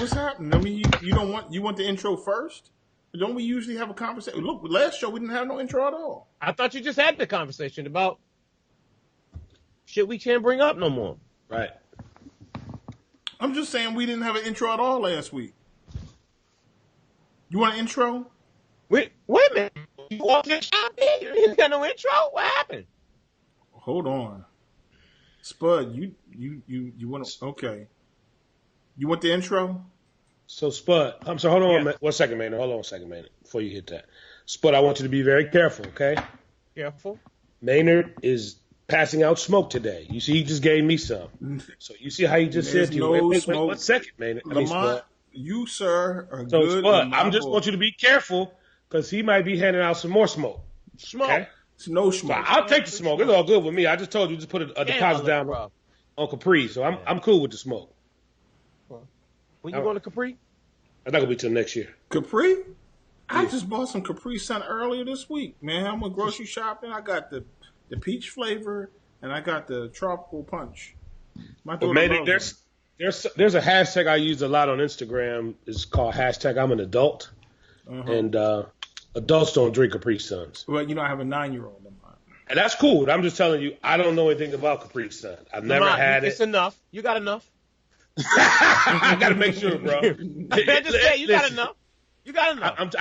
what's happening? I mean, you want the intro first? Don't we usually have a conversation? Look, last show we didn't have no intro at all. I thought you just had the conversation about shit we can't bring up no more. Right. I'm just saying we didn't have an intro at all last week. You want an intro? Wait a minute. You walked in shop there? You didn't got no intro? What happened? Hold on. Spud, you want to... Okay. You want the intro? So, Spud, I'm sorry, hold on 1 second, man. Hold on 1 second, man, before you hit that. Spud, I want you to be very careful, okay? Careful. Maynard is passing out smoke today. You see, he just gave me some. So, you see how he just said to you, wait 1 second, Maynard. Lamont, you, sir, are so, good. Spud, I just want you to be careful because he might be handing out some more smoke. Smoke. Okay? It's no smoke. So I'll take the smoke. It's all good with me. I just told you to put a deposit down on Capri, so I'm cool with the smoke. When you going to Capri? I'm not going to be till next year. Capri? I just bought some Capri Sun earlier this week, man. I went grocery shopping. I got the peach flavor and I got the tropical punch. My daughter loves them. There's a hashtag I use a lot on Instagram. It's called hashtag I'm an adult. And adults don't drink Capri Suns. Well, I have a 9-year-old. And that's cool. I'm just telling you, I don't know anything about Capri Sun. I've never had it. It's enough. You got enough. I got to make sure, bro. I just say you got enough. You got enough.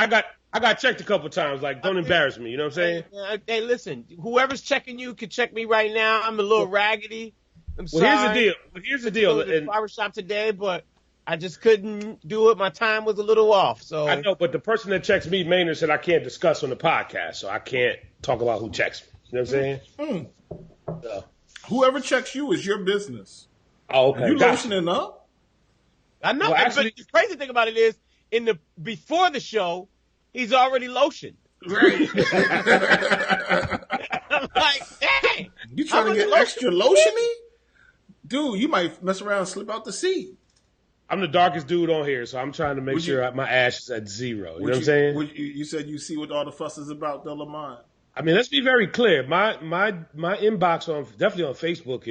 I got checked a couple times. Like, don't embarrass me. You know what I'm saying? Hey, listen. Whoever's checking you can check me right now. I'm a little raggedy. I'm sorry. Here's the deal. I went to the barbershop today, but I just couldn't do it. My time was a little off. So I know, but the person that checks me, Maynard, said I can't discuss on the podcast, so I can't talk about who checks me. You know what I'm saying? Whoever checks you is your business. Oh, okay. You lotioning up? I know. Well, actually, but the crazy thing about it is, before the show, he's already lotioned. Right. I'm like, dang. You trying to get extra lotiony? Dude, you might mess around and slip out the seat. I'm the darkest dude on here, so I'm trying to make sure my ash is at 0. You know what I'm saying? You said you see what all the fuss is about, though, Lamont. I mean, let's be very clear. My inbox definitely on Facebook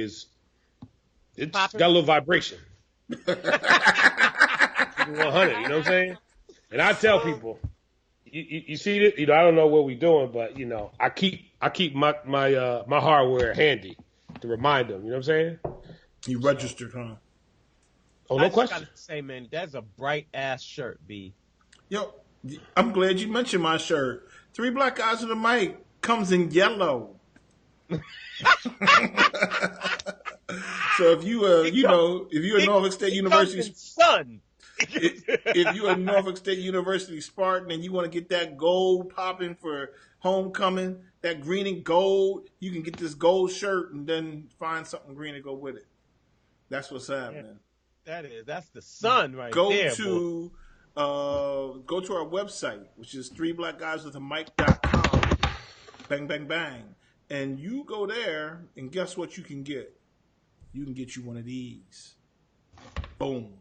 it's got a little vibration. 100, you know what I'm saying? And I tell people, you see it. I don't know what we're doing, but I keep my hardware handy to remind them. You know what I'm saying? You registered, huh? Oh, no question. I gotta say, man, that's a bright ass shirt, B. Yo, I'm glad you mentioned my shirt. 3 Black Guys with a Mic comes in yellow. So if you're a Norfolk State University son, if you're a Norfolk State University Spartan and you want to get that gold popping for homecoming, that green and gold, you can get this gold shirt and then find something green to go with it. That's what's happening. That's the sun right there. Go to our website, which is 3blackguyswithamic.com. Bang, bang, bang. And you go there, and guess what you can get? You can get you one of these. Boom.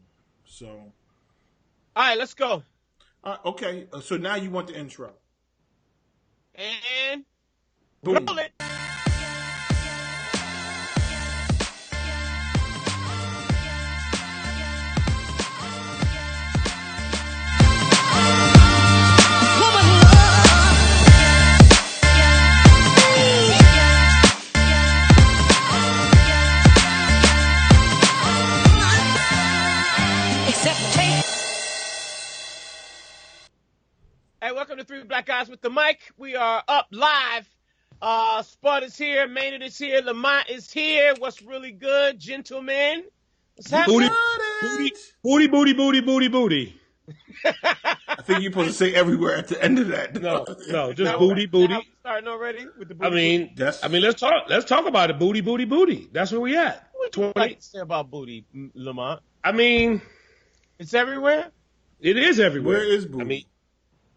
So. All right, let's go. Okay, so now you want the intro. And boom. Roll it. Hey, welcome to 3 Black Guys with the Mic. We are up live. Spudd is here. Maynard is here. Lamont is here. What's really good, gentlemen? What's happening? Booty. I think you're supposed to say everywhere at the end of that. No, just booty. Starting already with the booty. Let's talk about it. Booty. That's where we at. What do you like to say about booty, Lamont? I mean, it's everywhere. It is everywhere. Where is booty? I mean,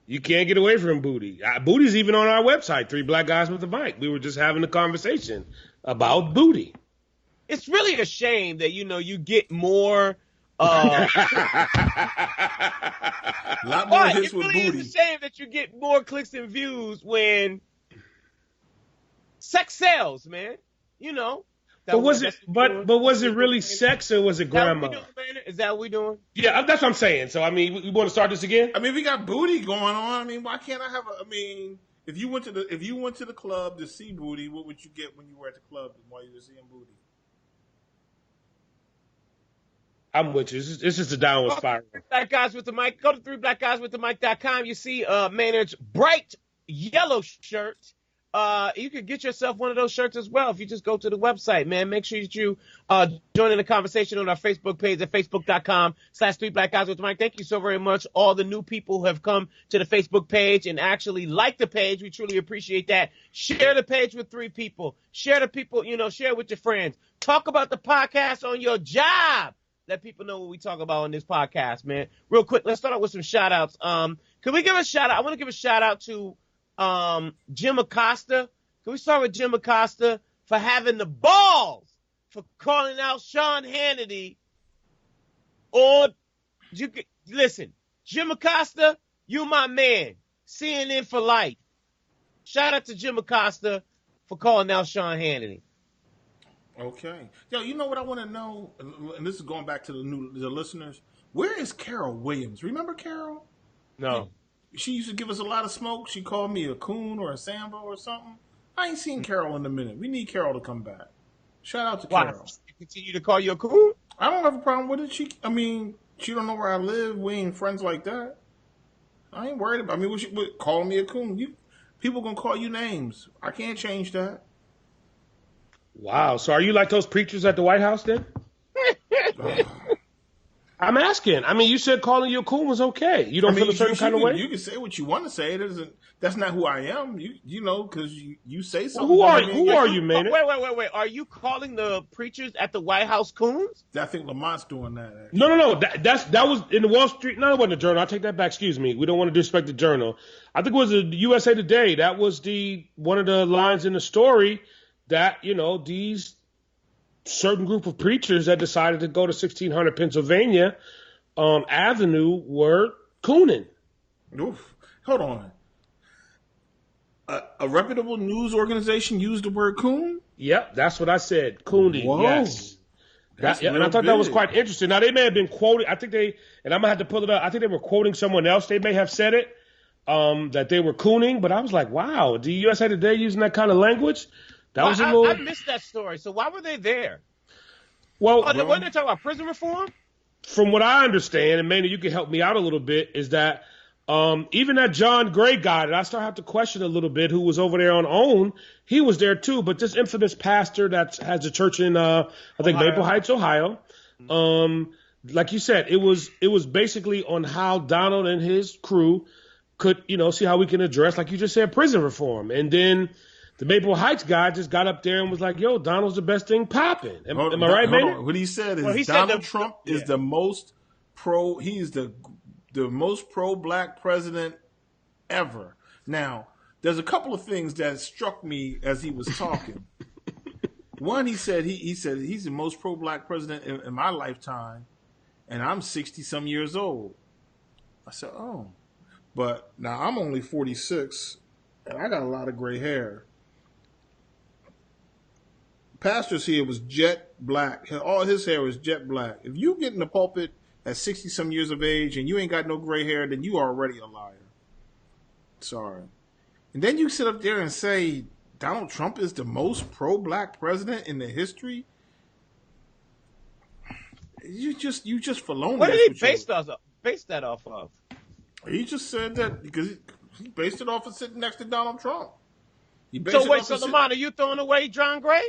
you can't get away from booty. Booty's even on our website, 3 Black Guys with a Mic. We were just having a conversation about booty. It's really a shame that, you get more. A lot more hits with booty. It's a shame that you get more clicks and views when sex sells, man. But was it really sex or was it grandma? Is that what we doing? Yeah, that's what I'm saying. So I mean, we want to start this again. I mean, we got booty going on. I mean, why can't I have a? I mean, if you went to the club to see booty, what would you get when you were at the club while you were seeing booty? I'm with you. It's just a downward spiral. Black Guys with the Mic. Go to 3blackguyswiththemic.com. You see Maynard's bright yellow shirt. You could get yourself one of those shirts as well if you just go to the website, man. Make sure that you join in the conversation on our Facebook page at facebook.com/3blackguyswiththemic. Thank you so very much. All the new people who have come to the Facebook page and actually like the page. We truly appreciate that. Share the page with 3 people. Share the people, share it with your friends. Talk about the podcast on your job. Let people know what we talk about on this podcast, man. Real quick, let's start out with some shout-outs. Can we give a shout-out? I want to give a shout-out to Jim Acosta. Can we start with Jim Acosta for having the balls for calling out Sean Hannity? Listen, Jim Acosta, you my man. CNN for life. Shout out to Jim Acosta for calling out Sean Hannity. Okay. Yo, you know what I want to know? And this is going back to the listeners. Where is Carol Williams? Remember Carol? No. She used to give us a lot of smoke. She called me a coon or a Sambo or something. I ain't seen Carol in a minute. We need Carol to come back. Shout out to Carol. She continue to call you a coon? I don't have a problem with it. She don't know where I live. We ain't friends like that. I ain't worried about. Calling me a coon. People gonna call you names. I can't change that. Wow. So are you like those preachers at the White House then? I'm asking. I mean, you said calling you a coon was okay. You don't feel a certain kind of way? You can say what you want to say. That's not who I am. Because you say something. Well, who are you, man? Wait. Are you calling the preachers at the White House coons? I think Lamont's doing that. Actually. No. That was in the Wall Street. No, it wasn't the Journal. I take that back. Excuse me. We don't want to disrespect the Journal. I think it was the USA Today. That was one of the lines in the story that, these certain group of preachers that decided to go to 1600 Pennsylvania Avenue were cooning. Oof. Hold on. A reputable news organization used the word coon? Yep, that's what I said. Cooning. Whoa. Yes. And I thought that was quite interesting. Now, they may have been quoting, and I'm going to have to pull it up. I think they were quoting someone else. They may have said it, that they were cooning, but I was like, wow, the USA Today using that kind of language? I missed that story. So why were they there? Well, weren't they talking about prison reform? From what I understand, and maybe you can help me out a little bit, is that even that John Gray guy that I start to have to question a little bit, who was over there on OWN, he was there too. But this infamous pastor that has a church in, I think, Maple Heights, Ohio, like you said, it was basically on how Donald and his crew could, see how we can address, like you just said, prison reform. And then the Maple Heights guy just got up there and was like, yo, Donald's the best thing popping. Am I right, man? What he said is Donald Trump is the most he's the most pro-black president ever. Now, there's a couple of things that struck me as he was talking. One, he said he's the most pro-black president in my lifetime, and I'm 60-some years old. I said, oh. But now I'm only 46, and I got a lot of gray hair. Pastor's here was jet black. All his hair was jet black. If you get in the pulpit at 60-some years of age and you ain't got no gray hair, then you are already a liar. Sorry. And then you sit up there and say Donald Trump is the most pro-black president in the history. You just felonious. What did he base that off of? He just said that because he based it off of sitting next to Donald Trump. So Lamont, are you throwing away John Gray?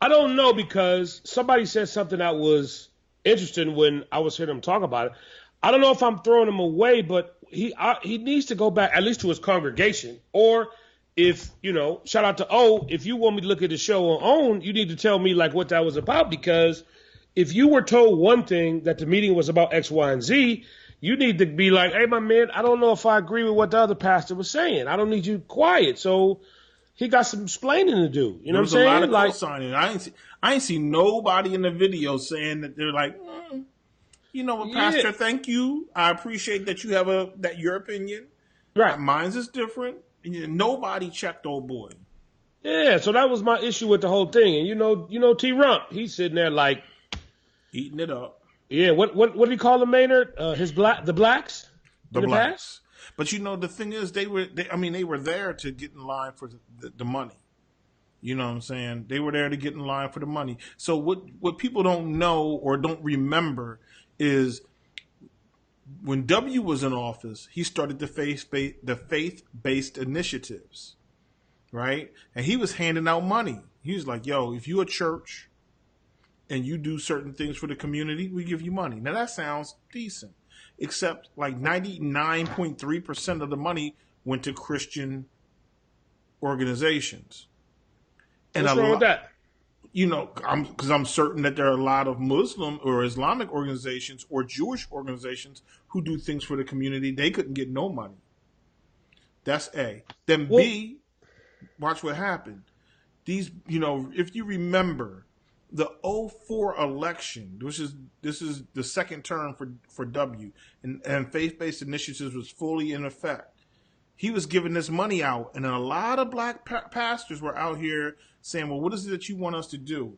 I don't know, because somebody said something that was interesting when I was hearing him talk about it. I don't know if I'm throwing him away, but he needs to go back at least to his congregation. Or if, shout out to O, if you want me to look at the show on OWN, you need to tell me like what that was about, because if you were told one thing, that the meeting was about X, Y, and Z, you need to be like, hey, my man, I don't know if I agree with what the other pastor was saying. I don't need you quiet. So he got some explaining to do. You know what I'm saying? There was a lot of co-signing. I ain't see nobody in the video saying that they're like, you know what, Pastor, thank you. I appreciate that you have your opinion. Right. Mine's is different. Nobody checked old boy. Yeah, so that was my issue with the whole thing. And you know T Rump, he's sitting there like eating it up. Yeah, what do you call them, Maynard? The blacks The in the blacks. past? But the thing is, they were there to get in line for the money. You know what I'm saying? They were there to get in line for the money. So what people don't know or don't remember is when W was in office, he started the faith-based initiatives, right? And he was handing out money. He was like, yo, if you're a church and you do certain things for the community, we give you money. Now that sounds decent, except like 99.3% of the money went to Christian organizations. And what's wrong with that? Because I'm certain that there are a lot of Muslim or Islamic organizations or Jewish organizations who do things for the community. They couldn't get no money. That's A. Then B, watch what happened. These, if you remember the 2004 election, this is the second term for W, and faith-based initiatives was fully in effect. He was giving this money out, and a lot of black pastors were out here saying, well, what is it that you want us to do?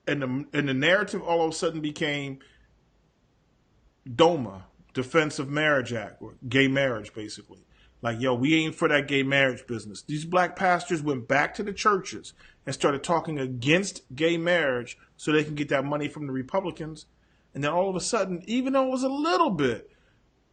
And the narrative all of a sudden became DOMA, Defense of Marriage Act, or gay marriage, basically. Like, yo, we ain't for that gay marriage business. These black pastors went back to the churches and started talking against gay marriage so they can get that money from the Republicans. And then all of a sudden, even though it was a little bit,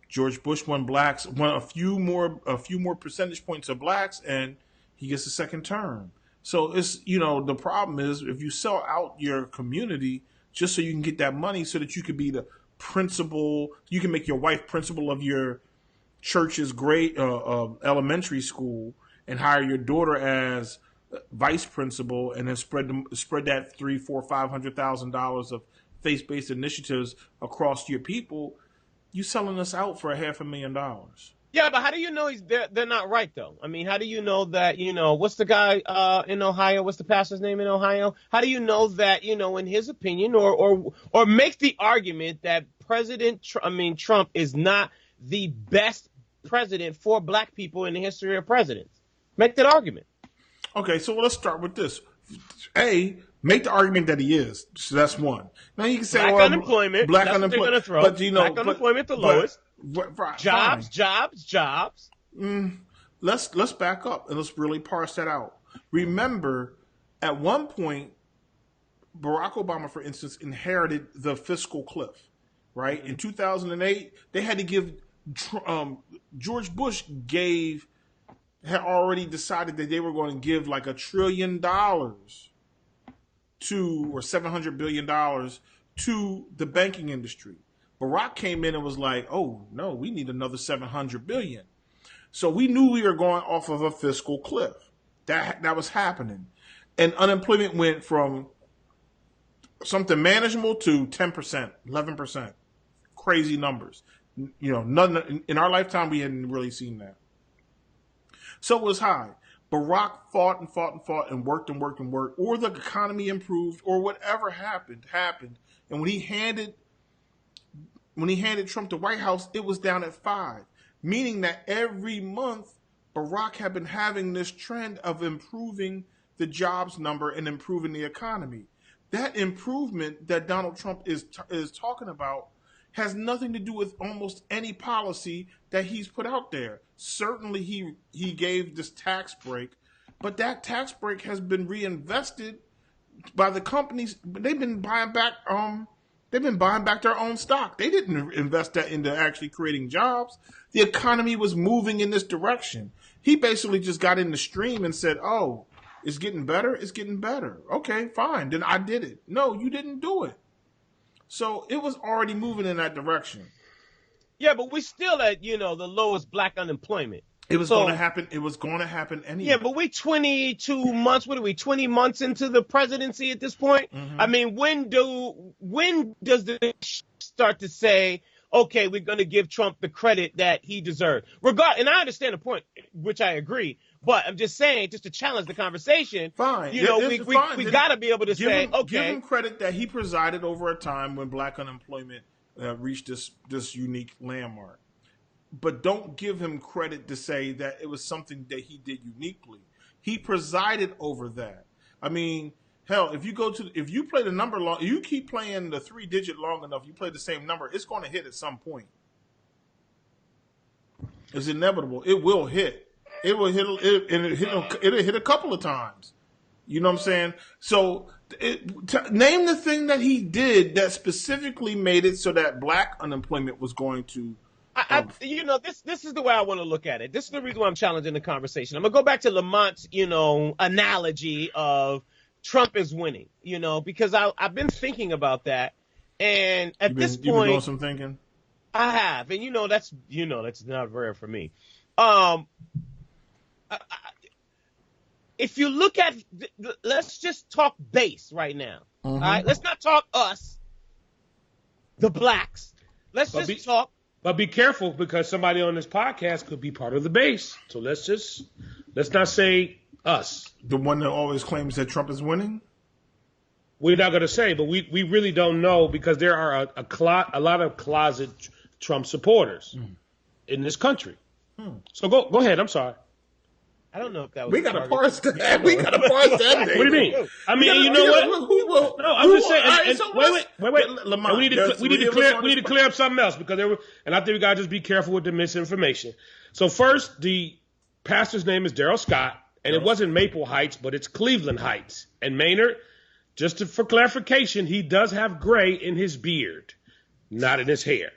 George Bush won a few more percentage points of blacks, and he gets a second term. So it's, the problem is if you sell out your community just so you can get that money so that you could be the principal, you can make your wife principal of your church's grade elementary school and hire your daughter as vice principal, and then spread that $300,000, $400,000, $500,000 of faith-based initiatives across your people. You selling us out for $500,000. Yeah, but how do you know they're not right though? I mean, how do you know that, what's the guy in Ohio? What's the pastor's name in Ohio? How do you know that, in his opinion, or make the argument that Trump is not the best president for black people in the history of presidents? Make that argument. Okay, so let's start with this. A, make the argument that he is. So that's one. Now you can say black unemployment. Black that's unemployment. What they're gonna throw. But unemployment the lowest. Jobs. Let's back up and let's really parse that out. Remember, at one point, Barack Obama, for instance, inherited the fiscal cliff. Right? In 2008, they had to give George Bush had already decided that they were going to give like $1 trillion or $700 billion to the banking industry. Barack came in and was like, oh, no, we need another $700 billion. So we knew we were going off of a fiscal cliff. That was happening. And unemployment went from something manageable to 10%, 11%. Crazy numbers. None in our lifetime, we hadn't really seen that. So it was high. Barack fought and worked, or the economy improved, or whatever happened. And when he handed Trump the White House, it was down at 5, meaning that every month Barack had been having this trend of improving the jobs number and improving the economy. That improvement that Donald Trump is talking about has nothing to do with almost any policy that he's put out there. Certainly he gave this tax break, but that tax break has been reinvested by the companies. They've been buying back their own stock. They didn't invest that into actually creating jobs. The economy was moving in this direction. He basically just got in the stream and said, oh, it's getting better. It's getting better. Okay, fine. Then I did it. No, you didn't do it. So it was already moving in that direction. Yeah, but we're still at, the lowest black unemployment. It was going to happen. It was going to happen anyway. Yeah, but we 22 months. What are we? 20 months into the presidency at this point. Mm-hmm. I mean, when does the start to say, okay, we're going to give Trump the credit that he deserved? And I understand the point, which I agree. But I'm just saying, just to challenge the conversation. Fine. We got to be able to say, okay. Give him credit that he presided over a time when black unemployment reached this unique landmark. But don't give him credit to say that it was something that he did uniquely. He presided over that. I mean, hell, if you play the number long, you keep playing the 3-digit long enough, you play the same number, it's going to hit at some point. It's inevitable. It will hit. It will hit, and it'll hit a couple of times. You know what I'm saying? So, name the thing that he did that specifically made it so that black unemployment was going to. This is the way I want to look at it. This is the reason why I'm challenging the conversation. I'm gonna go back to Lamonte's, analogy of Trump is winning. Because I've been thinking about that, and at this point, you've been doing some thinking. I have, and that's not rare for me. If you look at, let's just talk base right now. All right, let's not talk us, the blacks. Let's talk. But be careful, because somebody on this podcast could be part of the base. So let's not say us. The one that always claims that Trump is winning? We're not going to say, but we really don't know, because there are a lot of closet Trump supporters in this country. So go ahead. I'm sorry. I don't know if that was. We got to parse that. We got to parse that. What do you mean? I mean, you know what? No, I'm just saying. Wait. We need to clear up something else, because and I think we got to just be careful with the misinformation. So first, the pastor's name is Daryl Scott, and it wasn't Maple Heights, but it's Cleveland Heights. And Maynard, for clarification, he does have gray in his beard, not in his hair.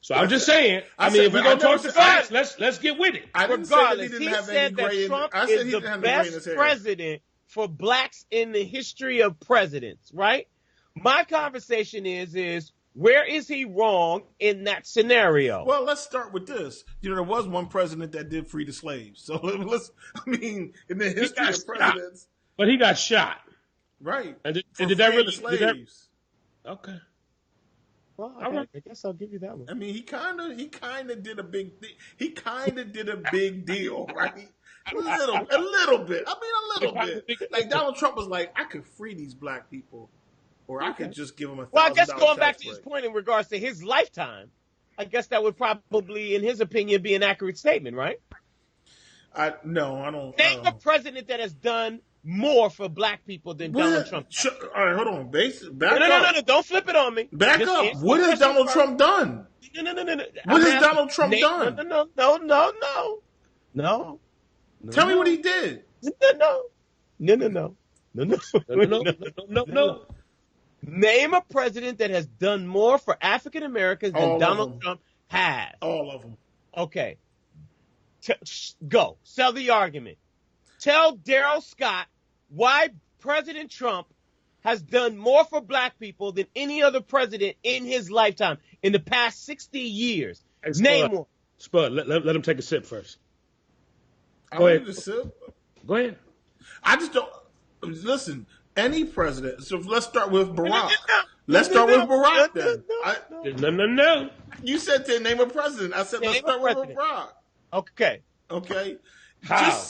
So I'm just saying. If we're gonna talk the facts, let's get with it. Regardless, he said that Trump is the best president for blacks in the history of presidents. Right? My conversation is where is he wrong in that scenario? Well, let's start with this. There was one president that did free the slaves. So in the history of presidents, but he got shot. Right? And did that really? Slaves. Okay. Well, I guess I'll give you that one. I mean, he kind of did a big thing. He kind of did a big deal, right? A little bit. I mean, a little bit. Like Donald Trump was like, I could free these black people, or I could just give them $1,000. Well, I guess going back to his point in regards to his lifetime, I guess that would probably, in his opinion, be an accurate statement, right? No, I don't. Name a president that has done more for black people than Donald Trump. All right, hold on. Back up. No, don't flip it on me. Back up. What has Donald Trump done? No. What has Donald Trump done? No. Tell me what he did. No. Name a president that has done more for African Americans than Donald Trump has. All of them. Okay. Go. Sell the argument. Tell Daryl Scott why President Trump has done more for black people than any other president in his lifetime in the past 60 years. Hey, Name one. Spud, let him take a sip first. Go ahead. Go ahead. I just don't listen. Any president. So let's start with Barack. Let's start with Barack then. No. You said to name a president. I said let's start with Barack. Okay. How?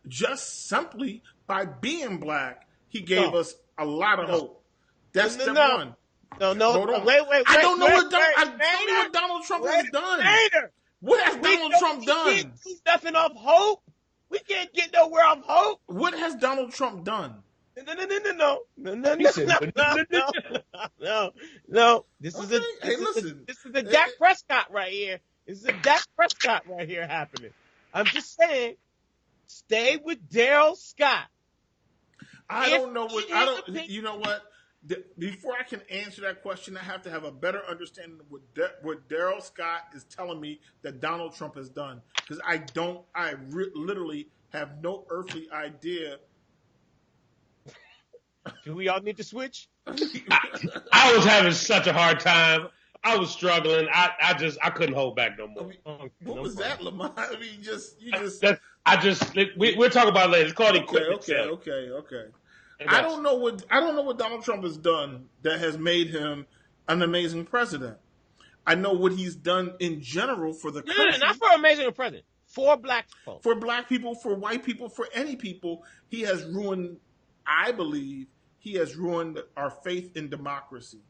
Just simply by being black, he gave us a lot of hope. That's step one. No. Hold on. Wait. I don't know what Donald Trump has done. What has Donald Trump done? We can't do nothing off hope. We can't get nowhere off hope. What has Donald Trump done? No. This is a Dak Prescott right here. This is a Dak Prescott right here happening. I'm just saying. Stay with Daryl Scott. You know what? Before I can answer that question, I have to have a better understanding of what Daryl Scott is telling me that Donald Trump has done. Because I literally have no earthly idea. Do we all need to switch? I was having such a hard time. I was struggling. I couldn't hold back no more. What was that, Lamont? I mean, we'll talk about it later. It's called equipment. Okay. I don't know what Donald Trump has done that has made him an amazing president. I know what he's done in general for the country. No, not for an amazing president. For black folks. For black people, for white people, for any people, he has ruined, I believe, our faith in democracy.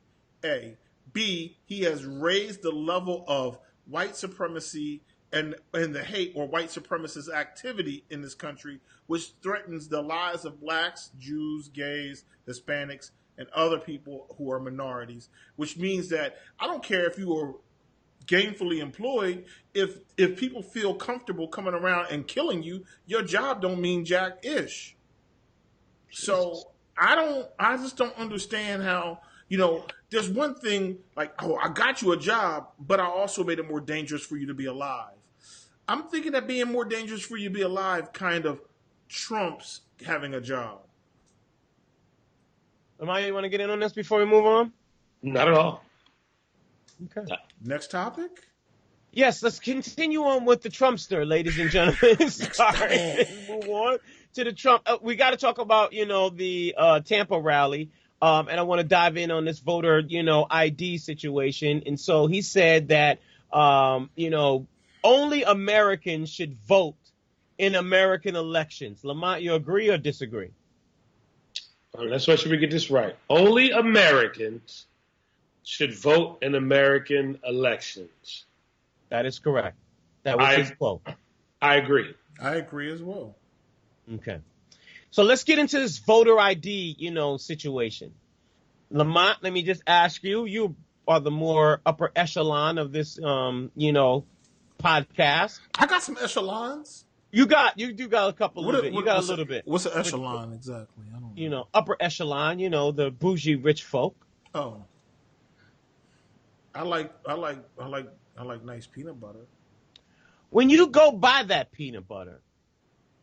A. B, he has raised the level of white supremacy and the hate or white supremacist activity in this country, which threatens the lives of blacks, Jews, gays, Hispanics, and other people who are minorities, which means that I don't care if you are gainfully employed, if people feel comfortable coming around and killing you, your job don't mean jack-ish. So I just don't understand how, there's one thing like, oh, I got you a job, but I also made it more dangerous for you to be alive. I'm thinking that being more dangerous for you to be alive kind of trumps having a job. Amaya, you want to get in on this before we move on? Not at all. Okay. Next topic? Yes, let's continue on with the Trumpster, ladies and gentlemen. Sorry. Move on to the Trump. We got to talk about, the Tampa rally. And I want to dive in on this voter, ID situation. And so he said that, only Americans should vote in American elections. Lamont, you agree or disagree? Let's make sure we get this right. Only Americans should vote in American elections. That is correct. That was his quote. I agree. I agree as well. Okay. So let's get into this voter ID, situation. Lamont, let me just ask you. You are the more upper echelon of this, podcast. I got some echelons. You do got a couple of it. You got a little bit. What's an echelon exactly? I don't know. Upper echelon, the bougie rich folk. Oh. I like nice peanut butter. When you go buy that peanut butter,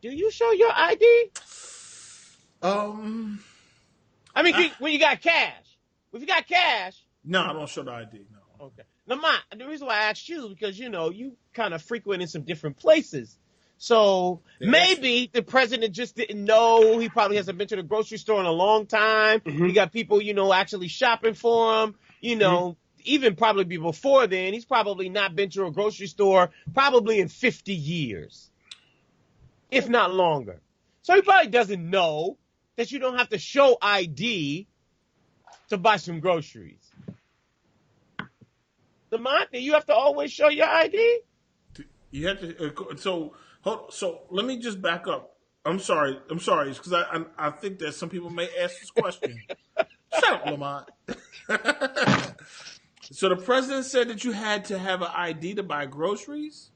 do you show your ID? When you got cash. If you got cash. No, I don't show the ID, no. Okay. Lamont, the reason why I asked you, because, you kind of frequent in some different places. So maybe the president just didn't know. He probably hasn't been to the grocery store in a long time. Mm-hmm. He got people, actually shopping for him, mm-hmm. Even probably before then. He's probably not been to a grocery store probably in 50 years, if not longer. So he probably doesn't know that you don't have to show ID to buy some groceries. Lamont, do you have to always show your ID? You have to. So let me just back up. I'm sorry, because I think that some people may ask this question. Shut up, Lamont. So the president said that you had to have an ID to buy groceries?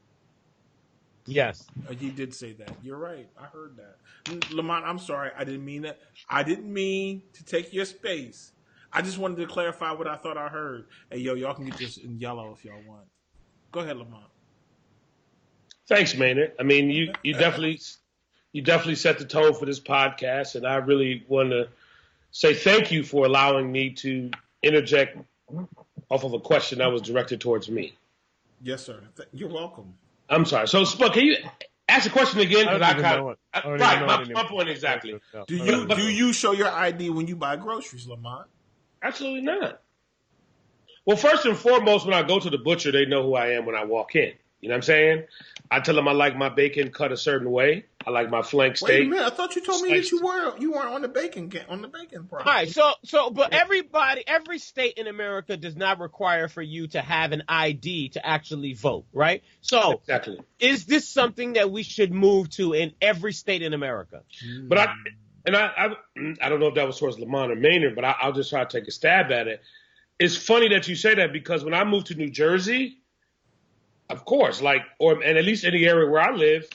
Yes. He did say that. You're right. I heard that. Lamont, I'm sorry. I didn't mean that. I didn't mean to take your space. I just wanted to clarify what I thought I heard. Hey, y'all can get this in yellow if y'all want. Go ahead, Lamont. Thanks, Maynard. I mean, you definitely set the tone for this podcast, and I really want to say thank you for allowing me to interject off of a question that was directed towards me. Yes, sir. You're welcome. I'm sorry. So, Spudd, can you ask the question again? My point exactly. Do you show your ID when you buy groceries, Lamont? Absolutely not. Well, first and foremost, when I go to the butcher, they know who I am when I walk in. You know what I'm saying? I tell them I like my bacon cut a certain way. I like my flank steak. Wait a minute! I thought you told me that you weren't on the bacon part. All right, but every state in America does not require for you to have an ID to actually vote, right? So, exactly. Is this something that we should move to in every state in America? But I don't know if that was towards Lamont or Maynard, but I'll just try to take a stab at it. It's funny that you say that because when I moved to New Jersey, of course, and at least in the area where I live,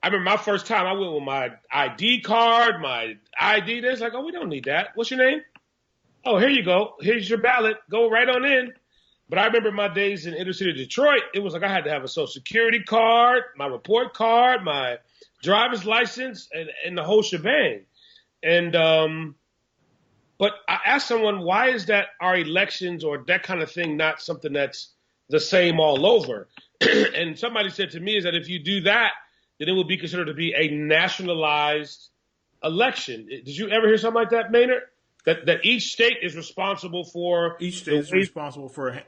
I remember my first time I went with my ID card, my ID. There's like, oh, we don't need that. What's your name? Oh, here you go. Here's your ballot. Go right on in. But I remember my days in inner city Detroit. It was like I had to have a social security card, my report card, my driver's license, and the whole shebang. And but I asked someone, why is that our elections or that kind of thing not something that's the same all over? And somebody said to me is that if you do that, then it would be considered to be a nationalized election. Did you ever hear something like that, Maynard? That each state is responsible for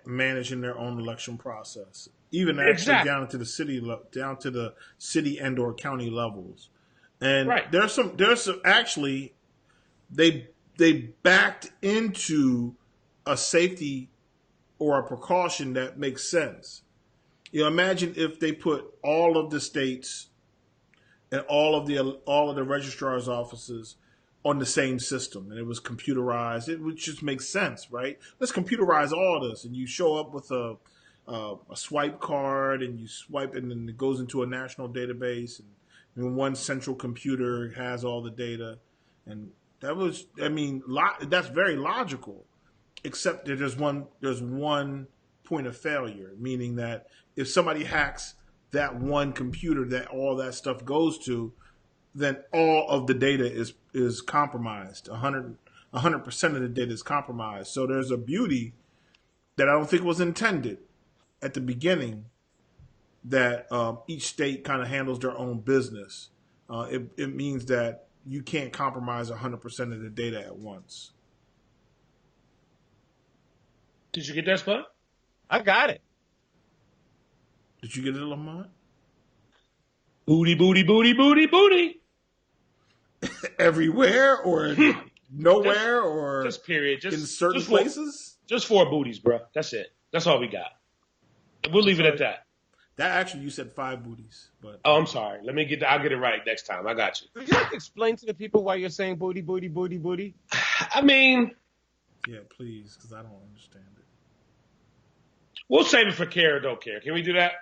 managing their own election process, even actually down to the city and or county levels. And there's some actually they backed into a safety or a precaution that makes sense. Imagine if they put all of the states and all of the registrar's offices on the same system, and it was computerized. It would just make sense, right? Let's computerize all this, and you show up with a swipe card, and you swipe, and then it goes into a national database, and one central computer has all the data, and that's very logical, except that there's one point of failure, meaning that if somebody hacks that one computer that all that stuff goes to, then all of the data is compromised. 100% of the data is compromised. So there's a beauty that I don't think was intended at the beginning, that each state kind of handles their own business. It means that you can't compromise 100% of the data at once. Did you get that, Spud? I got it. Did you get it, Lamont? Booty, booty, booty, booty, booty. Everywhere or nowhere or just period. Just in certain just places? Just 4 booties, bro. That's it. That's all we got. We'll leave it at that. That actually, you said 5 booties, but I'm sorry. I'll get it right next time. I got you. Would you like to explain to the people why you're saying booty, booty, booty, booty? I mean, yeah, please, because I don't understand it. We'll save it for care or don't care. Can we do that?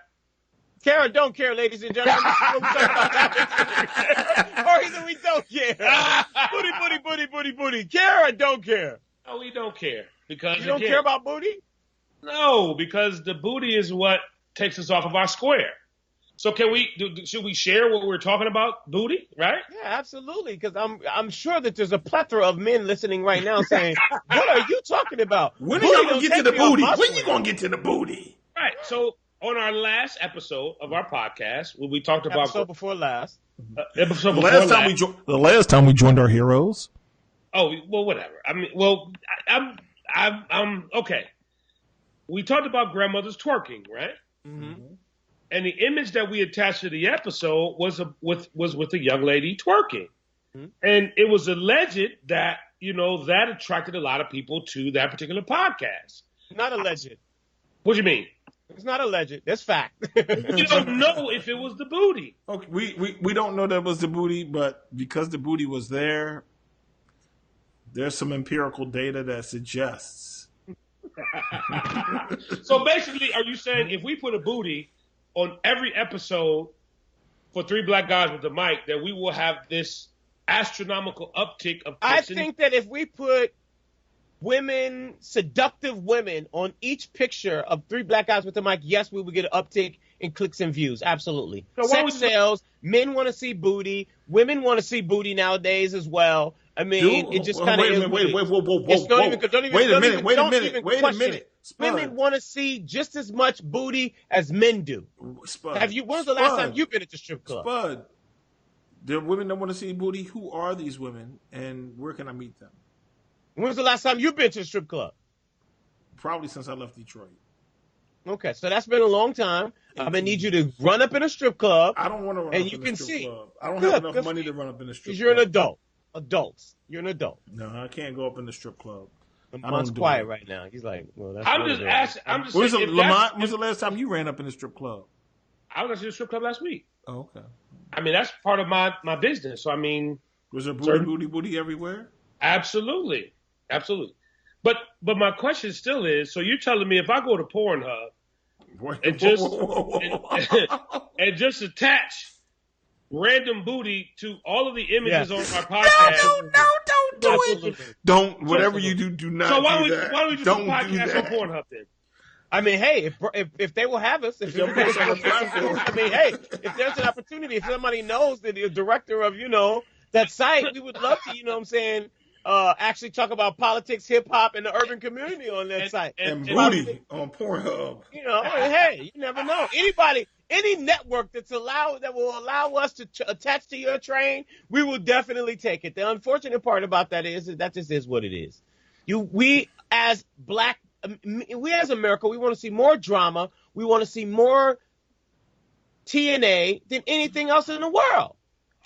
Care or don't care, ladies and gentlemen. Or either we don't care. Booty, booty, booty, booty, booty. Care or don't care? No, we don't care. Because you don't care about booty? No, because the booty is what takes us off of our square. So should we share what we're talking about, booty, right? Yeah, absolutely. Because I'm sure that there's a plethora of men listening right now saying, what are you talking about? When are you going to get to the booty? When are you going to get to the booty? Right. So on our last episode of our podcast, when we talked about episode before last. The last time we joined our heroes. Oh, well, whatever. I mean, well, I'm okay. We talked about grandmothers twerking, right? Mm-hmm. And the image that we attached to the episode was with a young lady twerking. Mm-hmm. And it was alleged that, that attracted a lot of people to that particular podcast. Not alleged. What do you mean? It's not alleged. That's fact. You don't know if it was the booty. Okay, we don't know that it was the booty, but because the booty was there, there's some empirical data that suggests. So basically, are you saying if we put a booty on every episode for 3 Black Guys with the Mic, that we will have this astronomical uptick of I think that if we put seductive women on each picture of 3 Black Guys with the Mic, yes, we will get an uptick in clicks and views. Absolutely. So sex sells. Men want to see booty. Women want to see booty nowadays as well. I mean, it just kind of is. Wait a minute. Women want to see just as much booty as men do. Spud, when's the last time you've been at the strip club? Spud, there are women that want to see booty. Who are these women, and where can I meet them? When's the last time you've been to a strip club? Probably since I left Detroit. Okay, so that's been a long time. I'm gonna need you to run up in a strip club. I don't want to run up in a strip club. I don't have enough money to run up in a strip club. Because you're an adult. You're an adult. No, I can't go up in the strip club. Lamont's quiet right now. He's like, well, that's I'm just asking. I'm just saying. Lamont, when's the last time you ran up in the strip club? I was at the strip club last week. Oh, okay. I mean, that's part of my business. So, I mean. Was there booty everywhere? Absolutely. But my question still is, so you're telling me if I go to Pornhub and just attach random booty to all of the images on our podcast. No, don't do it. Don't, whatever you do not so why do that. Why don't we just do podcast on Pornhub then? I mean, hey, if they will have us, if there's an opportunity, if somebody knows that the director of, that site, we would love to, actually talk about politics, hip hop, and the urban community on that site. And booty on Pornhub. Hey, you never know. Any network that will allow us to attach to your train, we will definitely take it. The unfortunate part about that is that just is what it is. We as America, we want to see more drama. We want to see more TNA than anything else in the world.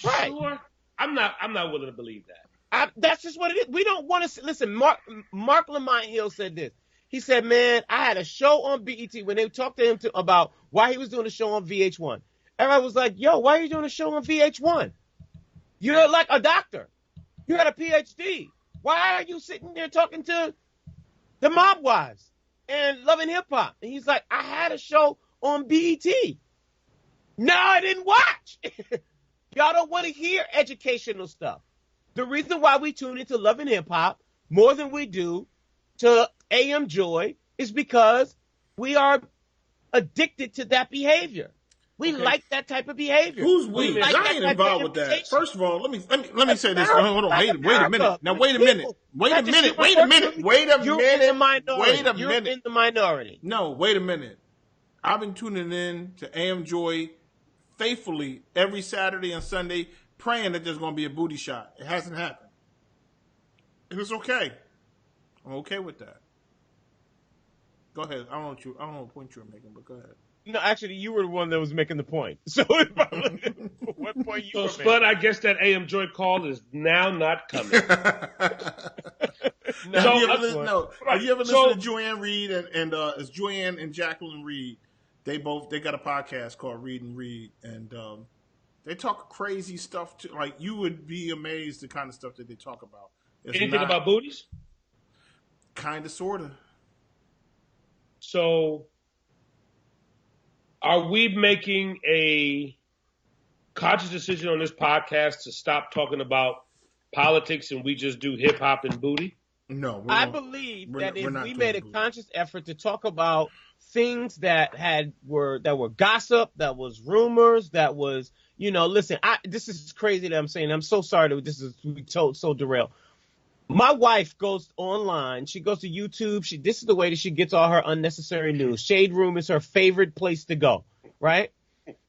Right? Sure. I'm not willing to believe that. That's just what it is. We don't want to listen. Mark Lamont Hill said this. He said, man, I had a show on BET when they talked to him about why he was doing a show on VH1. Everybody was like, yo, why are you doing a show on VH1? You're like a doctor. You had a PhD. Why are you sitting there talking to the mob wives and loving hip hop? And he's like, I had a show on BET. No, I didn't watch. Y'all don't want to hear educational stuff. The reason why we tune into Love and Hip Hop more than we do to AM Joy is because we are addicted to that behavior. We like that type of behavior. Who's we? Like I ain't involved with that. First of all, let me say this. Hold on. Wait a minute. Now wait a minute. Wait a minute. You're in the minority. You're in the minority. No, wait a minute. I've been tuning in to AM Joy faithfully every Saturday and Sunday, praying that there's going to be a booty shot. It hasn't happened. And it's okay. I'm okay with that. Go ahead. I don't know what point you were making, but go ahead. No, actually, you were the one that was making the point. So, what point you were making? Spud, I guess that AM Joy call is now not coming. Have you ever listened to Joanne Reed and it's Joanne and Jacqueline Reed? They got a podcast called Read and Read, and they talk crazy stuff too. Like, you would be amazed the kind of stuff that they talk about. Anything about booties? Kind of, sort of. So, are we making a conscious decision on this podcast to stop talking about politics and we just do hip hop and booty? No. I believe that if we made a conscious effort to talk about things that were gossip, that was rumors, that was, listen, this is crazy that I'm saying. I'm so sorry that this is so derailed. My wife goes online. She goes to YouTube. This is the way that she gets all her unnecessary news. Shade Room is her favorite place to go, right?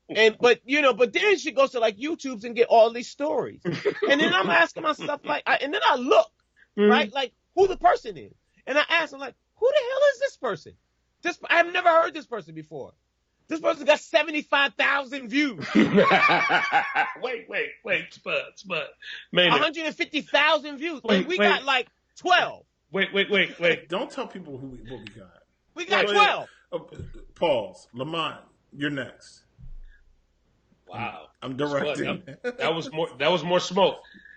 But then she goes to like YouTube's and get all these stories. And then I'm asking myself and then I look, right? Like who the person is. And I ask her like, who the hell is this person? I've never heard this person before. This person got 75,000 views. Wait, Spud. Man, 150,000 views. We got like 12. Wait. Don't tell people what we got. We got 12. Pause. Lamont, you're next. Wow. I'm directing. That was more smoke.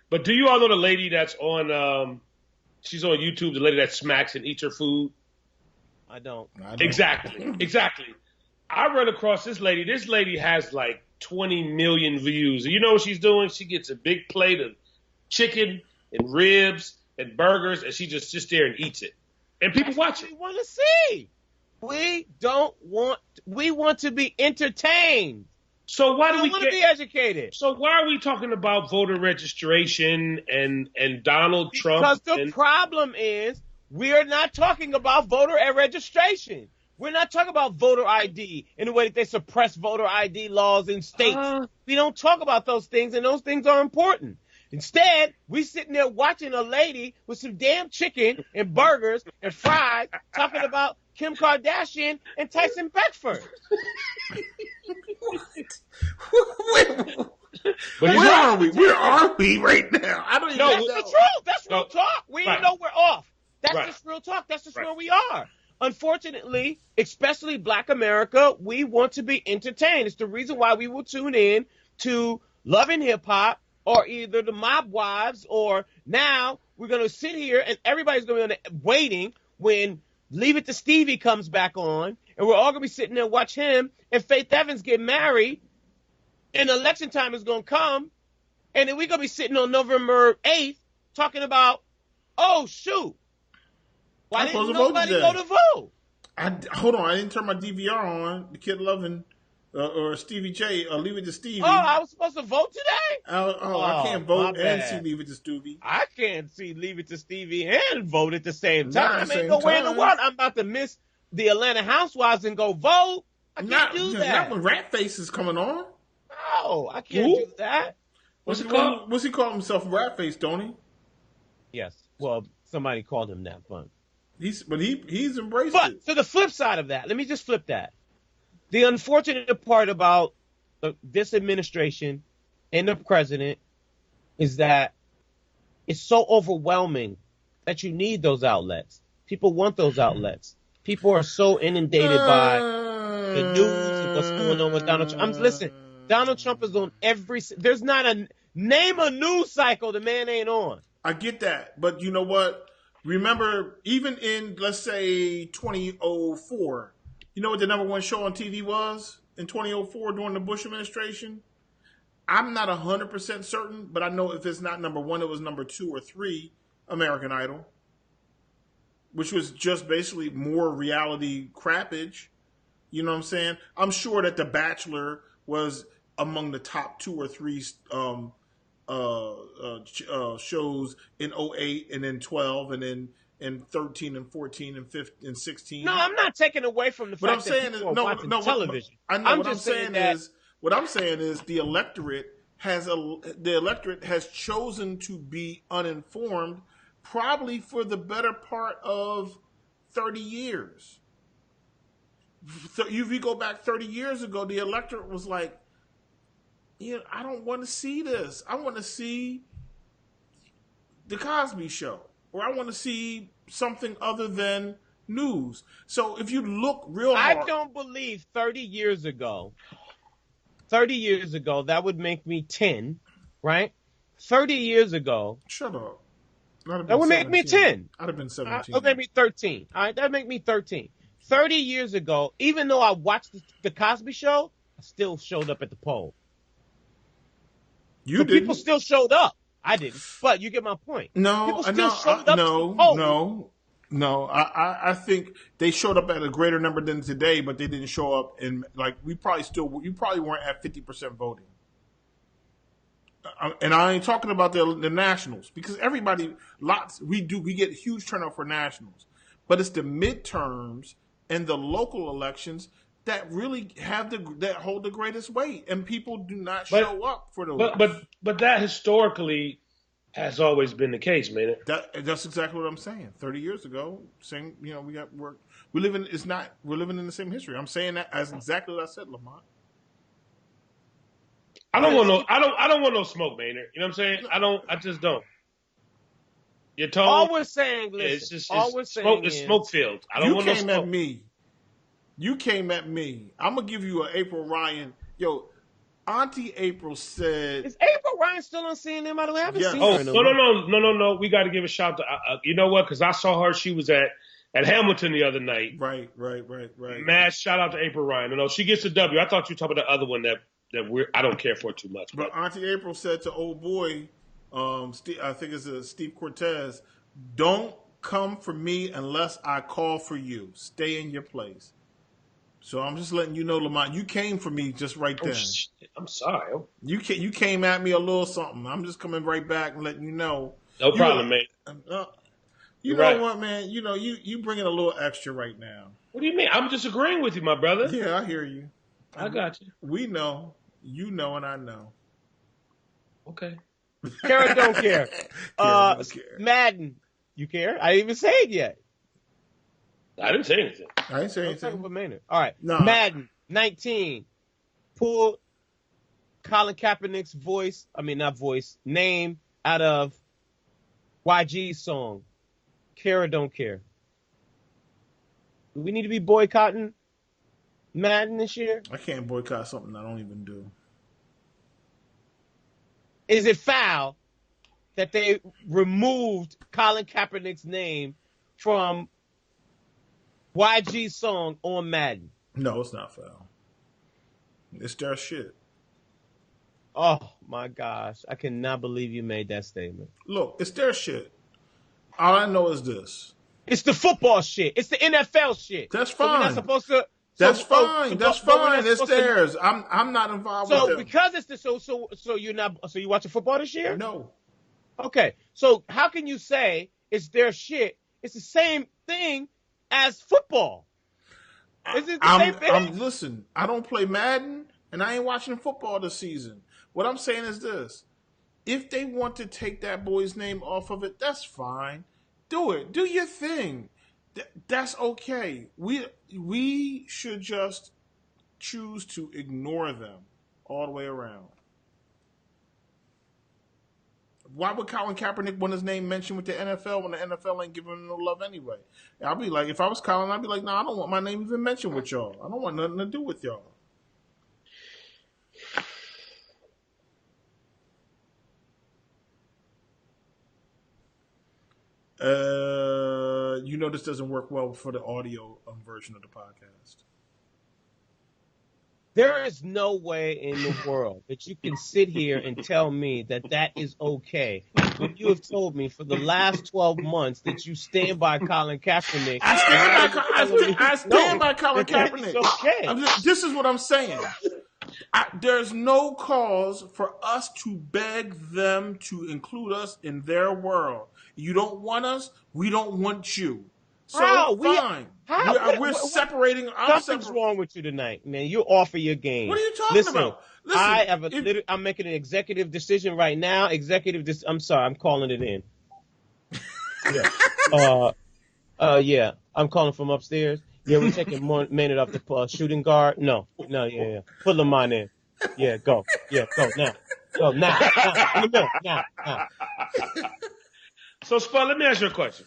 But do you all know the lady that's on she's on YouTube, the lady that smacks and eats her food? I don't. Exactly. I run across this lady. This lady has like 20 million views. And you know what she's doing? She gets a big plate of chicken and ribs and burgers, and she just sits there and eats it. And people watch it. We want to see. We want to be entertained. So why do we want to be educated? So why are we talking about voter registration and Donald Trump? Because the problem is we are not talking about voter registration. We're not talking about voter ID in the way that they suppress voter ID laws in states. We don't talk about those things, and those things are important. Instead, we sitting there watching a lady with some damn chicken and burgers and fries talking about Kim Kardashian and Tyson Beckford. Where are we? Where are we right now? I don't even know. That's the truth. That's real talk. We didn't know we're off. That's just real talk. That's just where we are. Unfortunately, especially Black America, we want to be entertained. It's the reason why we will tune in to Love and Hip Hop or either the Mob Wives, or now we're going to sit here and everybody's going to be waiting when Leave It to Stevie comes back on, and we're all going to be sitting there and watch him and Faith Evans get married, and election time is going to come, and then we're going to be sitting on November 8th talking about, oh, shoot, why didn't nobody go to vote? Hold on, I didn't turn my DVR on. The Kid Loving or Stevie J, Leave It to Stevie. Oh, I was supposed to vote today? I can't vote and see Leave It to Stevie. I can't see Leave It to Stevie and vote at the same time. I ain't nowhere in the world I'm about to miss the Atlanta Housewives and go vote. I can't do that. Not when Rat Face is coming on. No, I can't do that. What's he called? What's he call himself? Rat Face, don't he? Yes. Well, somebody called him that, but he's embraced it. But to the flip side of that, let me just flip that. The unfortunate part about this administration and the president is that it's so overwhelming that you need those outlets. People want those outlets. People are so inundated by the news and what's going on with Donald Trump. Listen, Donald Trump is on there's not a name a news cycle the man ain't on. I get that, but you know what? Remember, even in, let's say, 2004, you know what the number one show on TV was in 2004 during the Bush administration? I'm not 100% certain, but I know if it's not number one, it was number 2 or 3, American Idol, which was just basically more reality crappage. You know what I'm saying? I'm sure that The Bachelor was among the top 2 or 3 shows in 08 and then 12 and then in 13 and 14 and 15 and 16. No, I'm not taking away from the fact that people are watching television. I know what I'm saying is what I'm saying is the electorate has chosen to be uninformed probably for the better part of 30 years. So if you go back 30 years ago, the electorate was like, yeah, I don't want to see this. I want to see the Cosby Show, or I want to see something other than news. So if you look real hard, I don't believe 30 years ago, that would make me 10, right? 30 years ago. Shut up. That would make me 10. I'd have been 17. That would make me 13. All right, that would make me 13. 30 years ago, even though I watched the Cosby Show, I still showed up at the poll. You didn't. People still showed up. I didn't, but you get my point. No, no. I think they showed up at a greater number than today, but they didn't show up in you probably weren't at 50% voting. And I ain't talking about the nationals because we get huge turnout for nationals, but it's the midterms and the local elections that really that hold the greatest weight, and people do not show up for those. But that historically has always been the case, man. That's exactly what I'm saying. 30 years ago, saying we're living in the same history. I'm saying that as exactly what I said, Lamont. I don't want no smoke, Maynard. You know what I'm saying? I just don't. You're told. All we're saying, listen. It's smoke filled. I don't want no smoke. You came at me. I'm gonna give you an April Ryan. Yo, Auntie April said. Is April Ryan still on CNN? By the way, I haven't seen her. No. We got to give a shout to. You know what? Because I saw her. She was at Hamilton the other night. Right. Mad shout out to April Ryan. No, she gets a W. I thought you were talking about the other one that I don't care for too much. But Auntie April said to old boy, I think it's Steve Cortez, don't come for me unless I call for you. Stay in your place. So I'm just letting you know, Lamont, you came for me just right then. I'm sorry. You came at me a little something. I'm just coming right back and letting you know. No problem, man. You know what, man? You know, you bringing a little extra right now. What do you mean? I'm just agreeing with you, my brother. Yeah, I hear you. I got you. We know. You know and I know. Okay. Kara don't care. Madden, you care? I didn't even say it yet. I didn't say anything. I didn't say anything. For Maynard. All right. No. Madden 19. Pull Colin Kaepernick's name out of YG's song. Kara don't care. Do we need to be boycotting Madden this year? I can't boycott something I don't even do. Is it foul that they removed Colin Kaepernick's name from YG's song on Madden? No, it's not foul. It's their shit. Oh, my gosh. I cannot believe you made that statement. Look, it's their shit. All I know is this. It's the football shit. It's the NFL shit. That's fine. So we're not supposed to... That's fine. It's theirs. I'm not involved with them. So because it's so you watching football this year? No. Okay. So how can you say it's their shit? It's the same thing as football. Is it the same thing? Listen, I don't play Madden and I ain't watching football this season. What I'm saying is this. If they want to take that boy's name off of it, that's fine. Do it. Do your thing. That's okay. We should just choose to ignore them all the way around. Why would Colin Kaepernick want his name mentioned with the NFL when the NFL ain't giving him no love anyway? I'll be like, if I was Colin, I'd be like, I don't want my name even mentioned with y'all. I don't want nothing to do with y'all. This doesn't work well for the audio version of the podcast. There is no way in the world that you can sit here and tell me that is okay when you have told me for the last 12 months that you stand by Colin Kaepernick. I stand by Colin Kaepernick. Okay. This is what I'm saying. There's no cause for us to beg them to include us in their world. You don't want us, we don't want you. So fine. We're separating. Something's wrong with you tonight, man. You're off of your game. What are you talking about? Listen, I'm making an executive decision right now. I'm sorry, I'm calling it in. Yeah. I'm calling from upstairs. Yeah, we're taking Maynard off the shooting guard. No, yeah. Put Lamont in. Yeah, go. Yeah, go now. Go now. In the middle. Now. So, Spudd, let me ask you a question.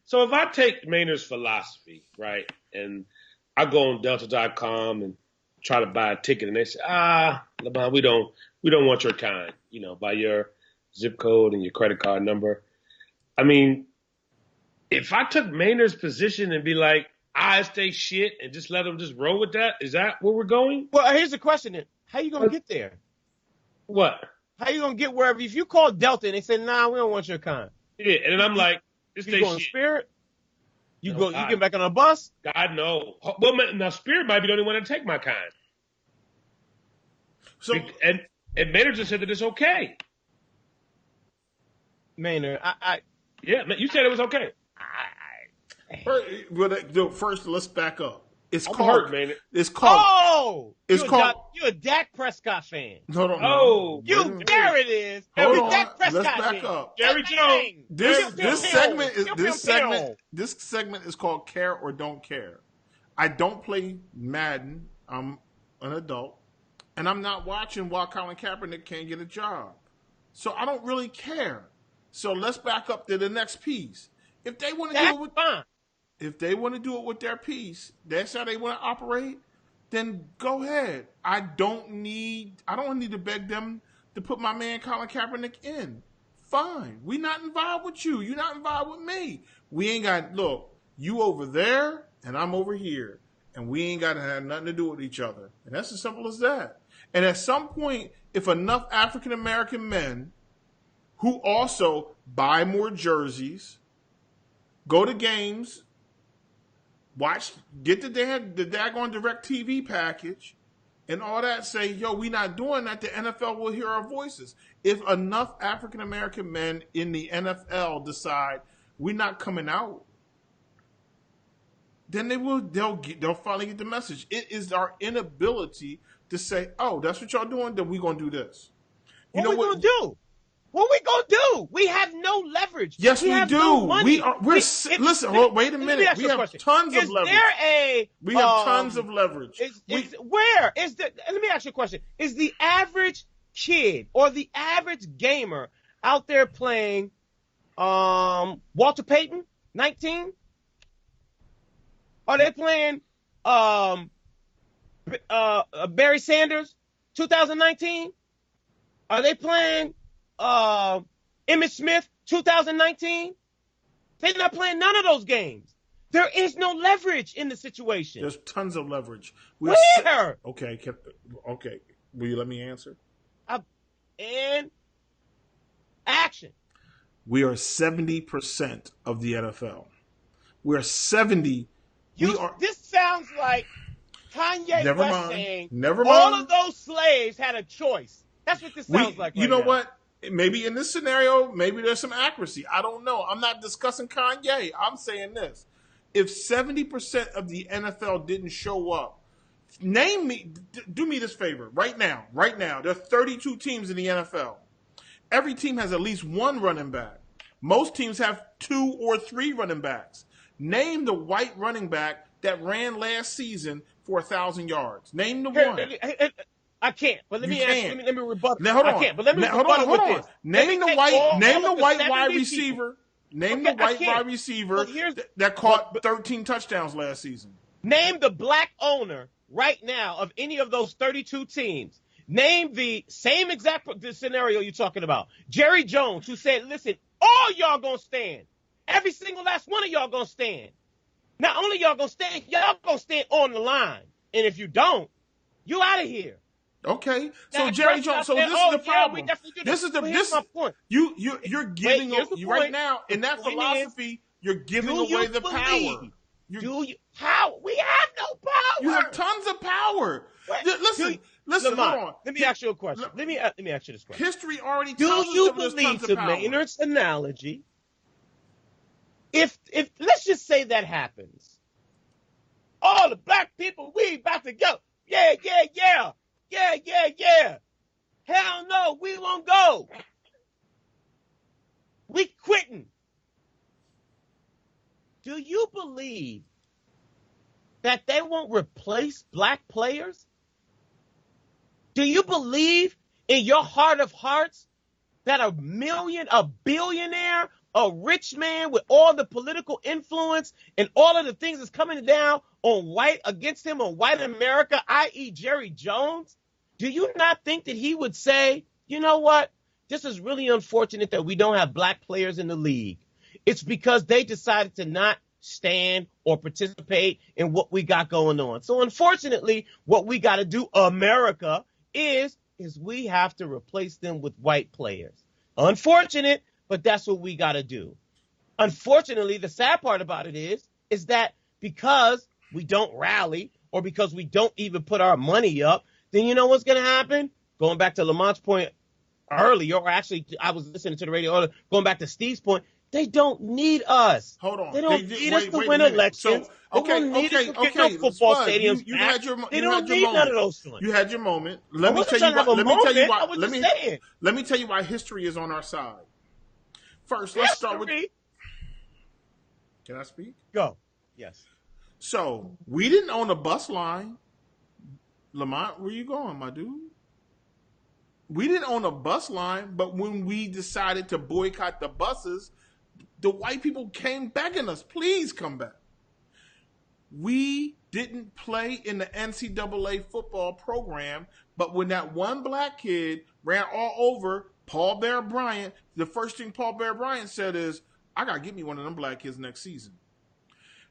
So if I take Maynard's philosophy, right, and I go on Delta.com and try to buy a ticket, and they say, Lamont, we don't want your kind, by your zip code and your credit card number. I mean, if I took Maynard's position and be like, I stay shit and just let them just roll with that, is that where we're going? Well, here's the question then. How you going to get there? What? How you going to get wherever? If you call Delta and they say, nah, we don't want your kind. Yeah, and then I'm like, you going Spirit? You get back on a bus? God, no. Well, now Spirit might be the only one to take my kind. So and Maynard just said that it's okay. Maynard, yeah, you said it was okay. First, let's back up. It's I'm called. Hurt, Maynard. It's called. Oh, it's called. You're a Dak Prescott fan. No. Oh, there it is. Hold on. Dak Prescott Let's back fan. up. Jerry Jones. This segment is called Care or Don't Care. I don't play Madden. I'm an adult, and I'm not watching while Colin Kaepernick can't get a job. So I don't really care. So let's back up to the next piece. If they want to do it with fine. If they want to do it with their piece, that's how they want to operate, then go ahead. I don't need to beg them to put my man Colin Kaepernick in. Fine. We not involved with you. You're not involved with me. We ain't got, look, you over there and I'm over here. And we ain't got to have nothing to do with each other. And that's as simple as that. And at some point, if enough African-American men who also buy more jerseys, go to games, get the daggone direct TV package and all that, say, yo, we not doing that, the NFL will hear our voices. If enough African-American men in the NFL decide we're not coming out, then they'll finally get the message. It is our inability to say, oh, that's what y'all doing, then we're going to do this. What we going to do? What we gonna do? We have no leverage. Yes, we do. No money. Listen. Wait a minute. We have tons of leverage. We have tons of leverage. Let me ask you a question. Is the average kid or the average gamer out there playing Walter Payton, 19? Are they playing Barry Sanders, 2019? Are they playing Emmitt Smith, 2019? They're not playing none of those games. There is no leverage in the situation. There's tons of leverage. Where? Okay. Will you let me answer? And action. We are 70% of the NFL. We are 70. This sounds like Kanye West saying Never all mind. of those slaves had a choice. That's what this sounds like. You know what? Maybe in this scenario, maybe there's some accuracy. I don't know. I'm not discussing Kanye. I'm saying this. If 70% of the NFL didn't show up, do me this favor right now. There are 32 teams in the NFL. Every team has at least one running back. Most teams have 2 or 3 running backs. Name the white running back that ran last season for 1,000 yards. Name the one. I can't. But let me rebuttal. Now, hold on. I can't. But let me hold rebuttal on. with this. Name the white 70 receiver. Name the white wide receiver that caught 13 touchdowns last season. Name the black owner right now of any of those 32 teams. Name the same exact scenario you're talking about. Jerry Jones, who said, listen, all y'all gonna stand. Every single last one of y'all gonna stand. Not only y'all gonna stand, y'all gonna stand on the line. And if you don't, you out of here. Okay, so Jerry Jones. So this is the problem. This is my point. You're giving right now in that philosophy. You're giving away the power. How? We have no power. You have tons of power. Listen. Lamont, hold on. Let me ask you a question. Let me ask you this question. History already tells us do you that there's believe, tons of to power. Maynard's analogy, if let's just say that happens, all the black people, we about to go. Yeah. Hell no, we won't go. We quitting. Do you believe that they won't replace black players? Do you believe in your heart of hearts that a billionaire, a rich man with all the political influence and all of the things that's coming down on white against him on white America, i.e. Jerry Jones, do you not think that he would say, you know what? This is really unfortunate that we don't have black players in the league. It's because they decided to not stand or participate in what we got going on. So unfortunately, what we got to do, America, is we have to replace them with white players. Unfortunate, but that's what we got to do. Unfortunately, the sad part about it is that because we don't rally or because we don't even put our money up, then you know what's going to happen? Going back to Lamont's point earlier, or actually I was listening to the radio earlier, going back to Steve's point, they don't need us. Hold on. They don't need us to win elections. They don't need us to get no football stadiums back. They don't need none of those things. You had your moment. Let me tell you why history is on our side. First, let's start with... Can I speak? Go. Yes. So, we didn't own a bus line. Lamont, where you going, my dude? We didn't own a bus line, but when we decided to boycott the buses, the white people came begging us, please come back. We didn't play in the NCAA football program, but when that one black kid ran all over Paul Bear Bryant, the first thing Paul Bear Bryant said is, I got to get me one of them black kids next season.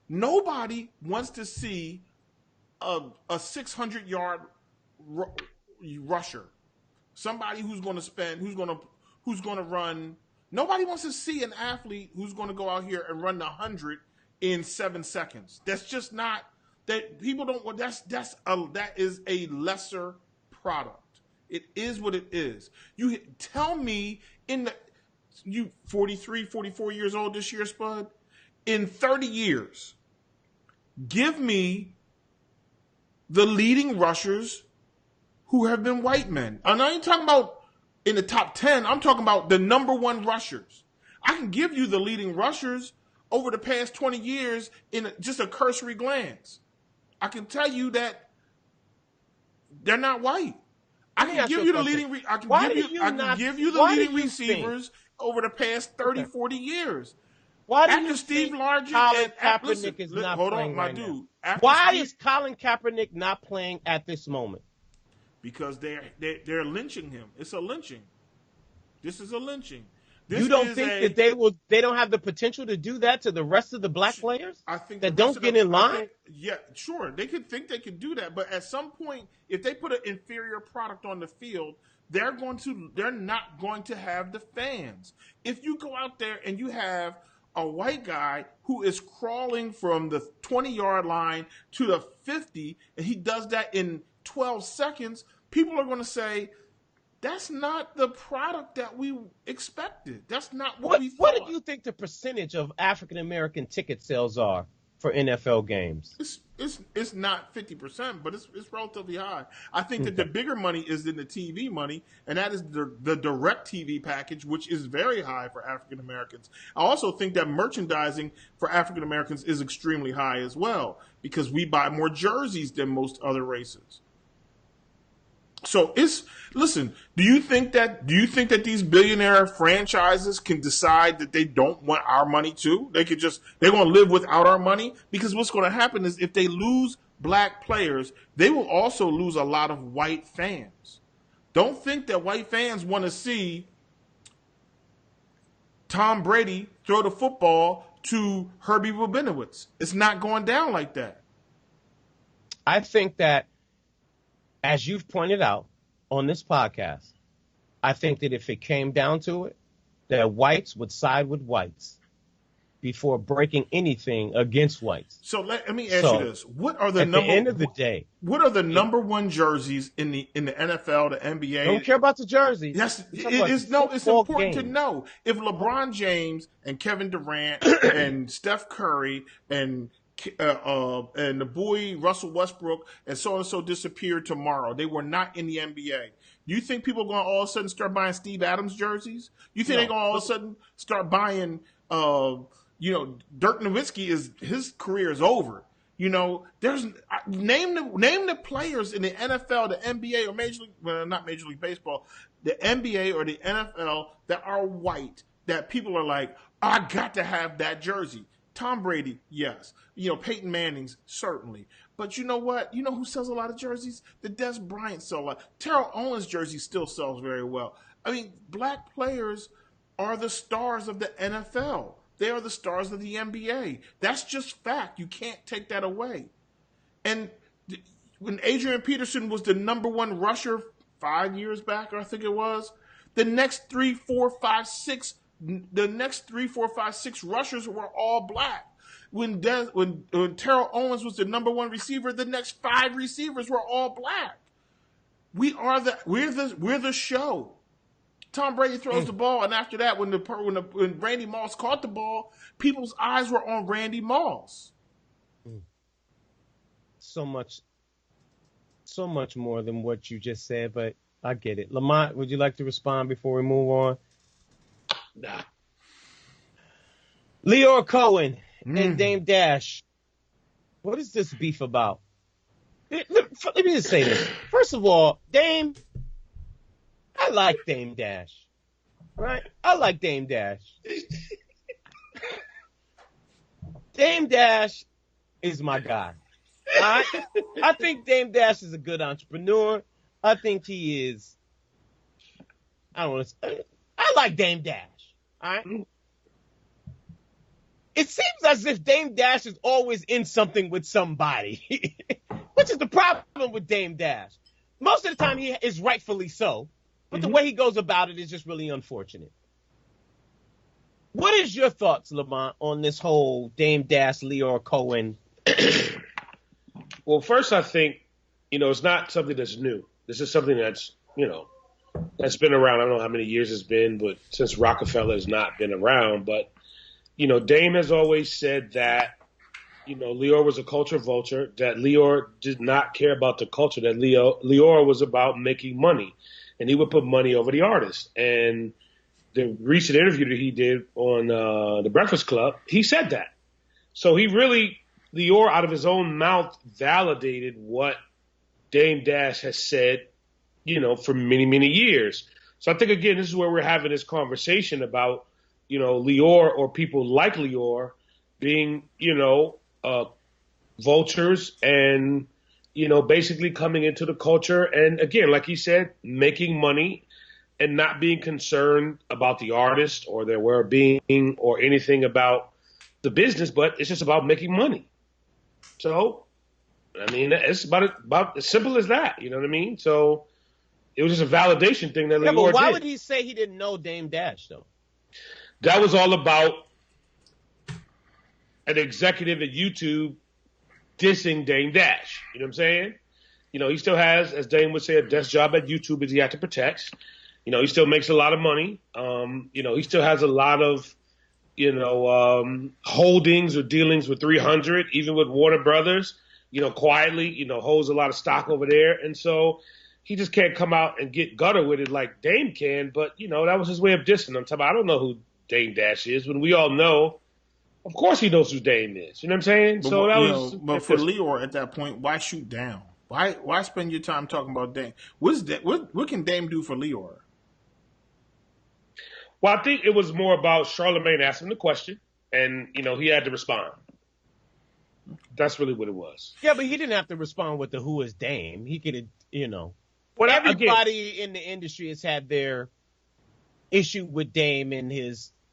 Nobody wants to see a 600-yard rusher. Somebody who's going to run. Nobody wants to see an athlete who's going to go out here and run the 100 in 7 seconds. That's just not that people don't want. That is a lesser product. It is what it is. You tell me you 43, 44 years old this year, Spud. In 30 years, give me the leading rushers who have been white men. And I ain't talking about in the top 10. I'm talking about the number one rushers. I can give you the leading rushers over the past 20 years in just a cursory glance. I can tell you that they're not white. I can give you the leading receivers over the past 30, 40 years. Why do after you Steve think Largent Colin Kaepernick is not playing right now? Why is Colin Kaepernick not playing at this moment? Because they're lynching him. It's a lynching. This is a lynching. You don't think that they don't have the potential to do that to the rest of the black players? I think that don't get in line? Yeah, sure. They could think they could do that, but at some point, if they put an inferior product on the field, they're not going to have the fans. If you go out there and you have a white guy who is crawling from the 20-yard line to the 50, and he does that in 12 seconds, people are going to say, that's not the product that we expected. That's not what we thought. What do you think the percentage of African-American ticket sales are for NFL games? It's not 50%, but it's relatively high. I think that the bigger money is in the TV money, and that is the direct TV package, which is very high for African-Americans. I also think that merchandising for African-Americans is extremely high as well, because we buy more jerseys than most other races. So listen. Do you think that these billionaire franchises can decide that they don't want our money too? They're going to live without our money, because what's going to happen is if they lose black players, they will also lose a lot of white fans. Don't think that white fans want to see Tom Brady throw the football to Herbie Rabinowitz. It's not going down like that. I think that, as you've pointed out on this podcast, I think that if it came down to it, that whites would side with whites before breaking anything against whites. So let me ask you this: What are the end of the day? What are the number one jerseys in the NFL, the NBA? I don't care about the jerseys. Yes, it's important to know. If LeBron James and Kevin Durant and Steph Curry and the boy Russell Westbrook and so and so disappeared tomorrow, they were not in the NBA. Do you think people are going to all of a sudden start buying Steve Adams jerseys? You think they're going to all of a sudden start buying, Dirk Nowitzki his career is over. There's name the players in the NFL, the NBA, or not Major League Baseball, the NBA or the NFL that are white, that people are like, I got to have that jersey. Tom Brady, yes. Peyton Manning's, certainly. But you know what? You know who sells a lot of jerseys? The Des Bryant sell a lot. Terrell Owens' jersey still sells very well. I mean, black players are the stars of the NFL. They are the stars of the NBA. That's just fact. You can't take that away. And when Adrian Peterson was the number one rusher 5 years back, I think it was, the next 3, 4, 5, 6 rushers were all black. When Terrell Owens was the number one receiver, the next 5 receivers were all black. We're the show. Tom Brady throws the ball, and after that, when Randy Moss caught the ball, people's eyes were on Randy Moss. So much more than what you just said, but I get it. Lamont, would you like to respond before we move on? Nah. Leor Cohen and Dame Dash. What is this beef about? Let me just say this. First of all, Dame, I like Dame Dash. Right? I like Dame Dash. Dame Dash is my guy. I think Dame Dash is a good entrepreneur. I think he is. I like Dame Dash. All right. It seems as if Dame Dash is always in something with somebody, which is the problem with Dame Dash. Most of the time, he is rightfully so, but the way he goes about it is just really unfortunate. What is your thoughts, Lamont, on this whole Dame Dash, Leor Cohen? Well, first, I think, it's not something that's new. This is something that's, that's been around. I don't know how many years it's been, but since Rockefeller has not been around. But, Dame has always said that, Leor was a culture vulture, that Leor did not care about the culture, that Leor was about making money, and he would put money over the artist. And the recent interview that he did on The Breakfast Club, he said that. So Leor, out of his own mouth, validated what Dame Dash has said, for many, many years. So I think, again, this is where we're having this conversation about, Leor or people like Leor being, vultures and, basically coming into the culture. And again, like he said, making money and not being concerned about the artist or their well-being or anything about the business, but it's just about making money. So, it's about as simple as that. You know what I mean? So it was just a validation thing that Leor did. But why would he say he didn't know Dame Dash, though? That was all about an executive at YouTube dissing Dame Dash. You know what I'm saying? He still has, as Dame would say, a desk job at YouTube as he had to protect. He still makes a lot of money. He still has a lot of, holdings or dealings with 300, even with Warner Brothers, quietly, holds a lot of stock over there. And so he just can't come out and get gutter with it like Dame can. But, that was his way of dissing him. I don't know who Dame Dash is, when we all know, of course he knows who Dame is. You know what I'm saying? But, so that was. But for Leor at that point, why shoot down? Why spend your time talking about Dame? What can Dame do for Lior? Well, I think it was more about Charlemagne asking the question, and he had to respond. That's really what it was. Yeah, but he didn't have to respond with the who is Dame. He could have, Well, everybody in the industry has had their issue with Dame and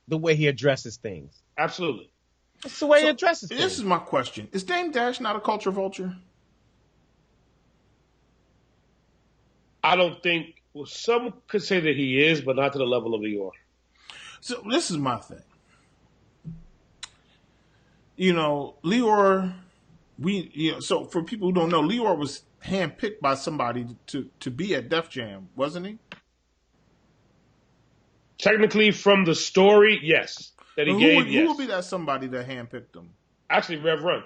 the way he addresses things. Absolutely. That's the way he addresses things. This is my question. Is Dame Dash not a culture vulture? I don't think, some could say that he is, but not to the level of Lior. So this is my thing. Lior, so for people who don't know, Lior was handpicked by somebody to be at Def Jam, wasn't he? Technically, from the story, yes. That he gave, yes. Who would be that somebody that handpicked him? Actually, Rev Run.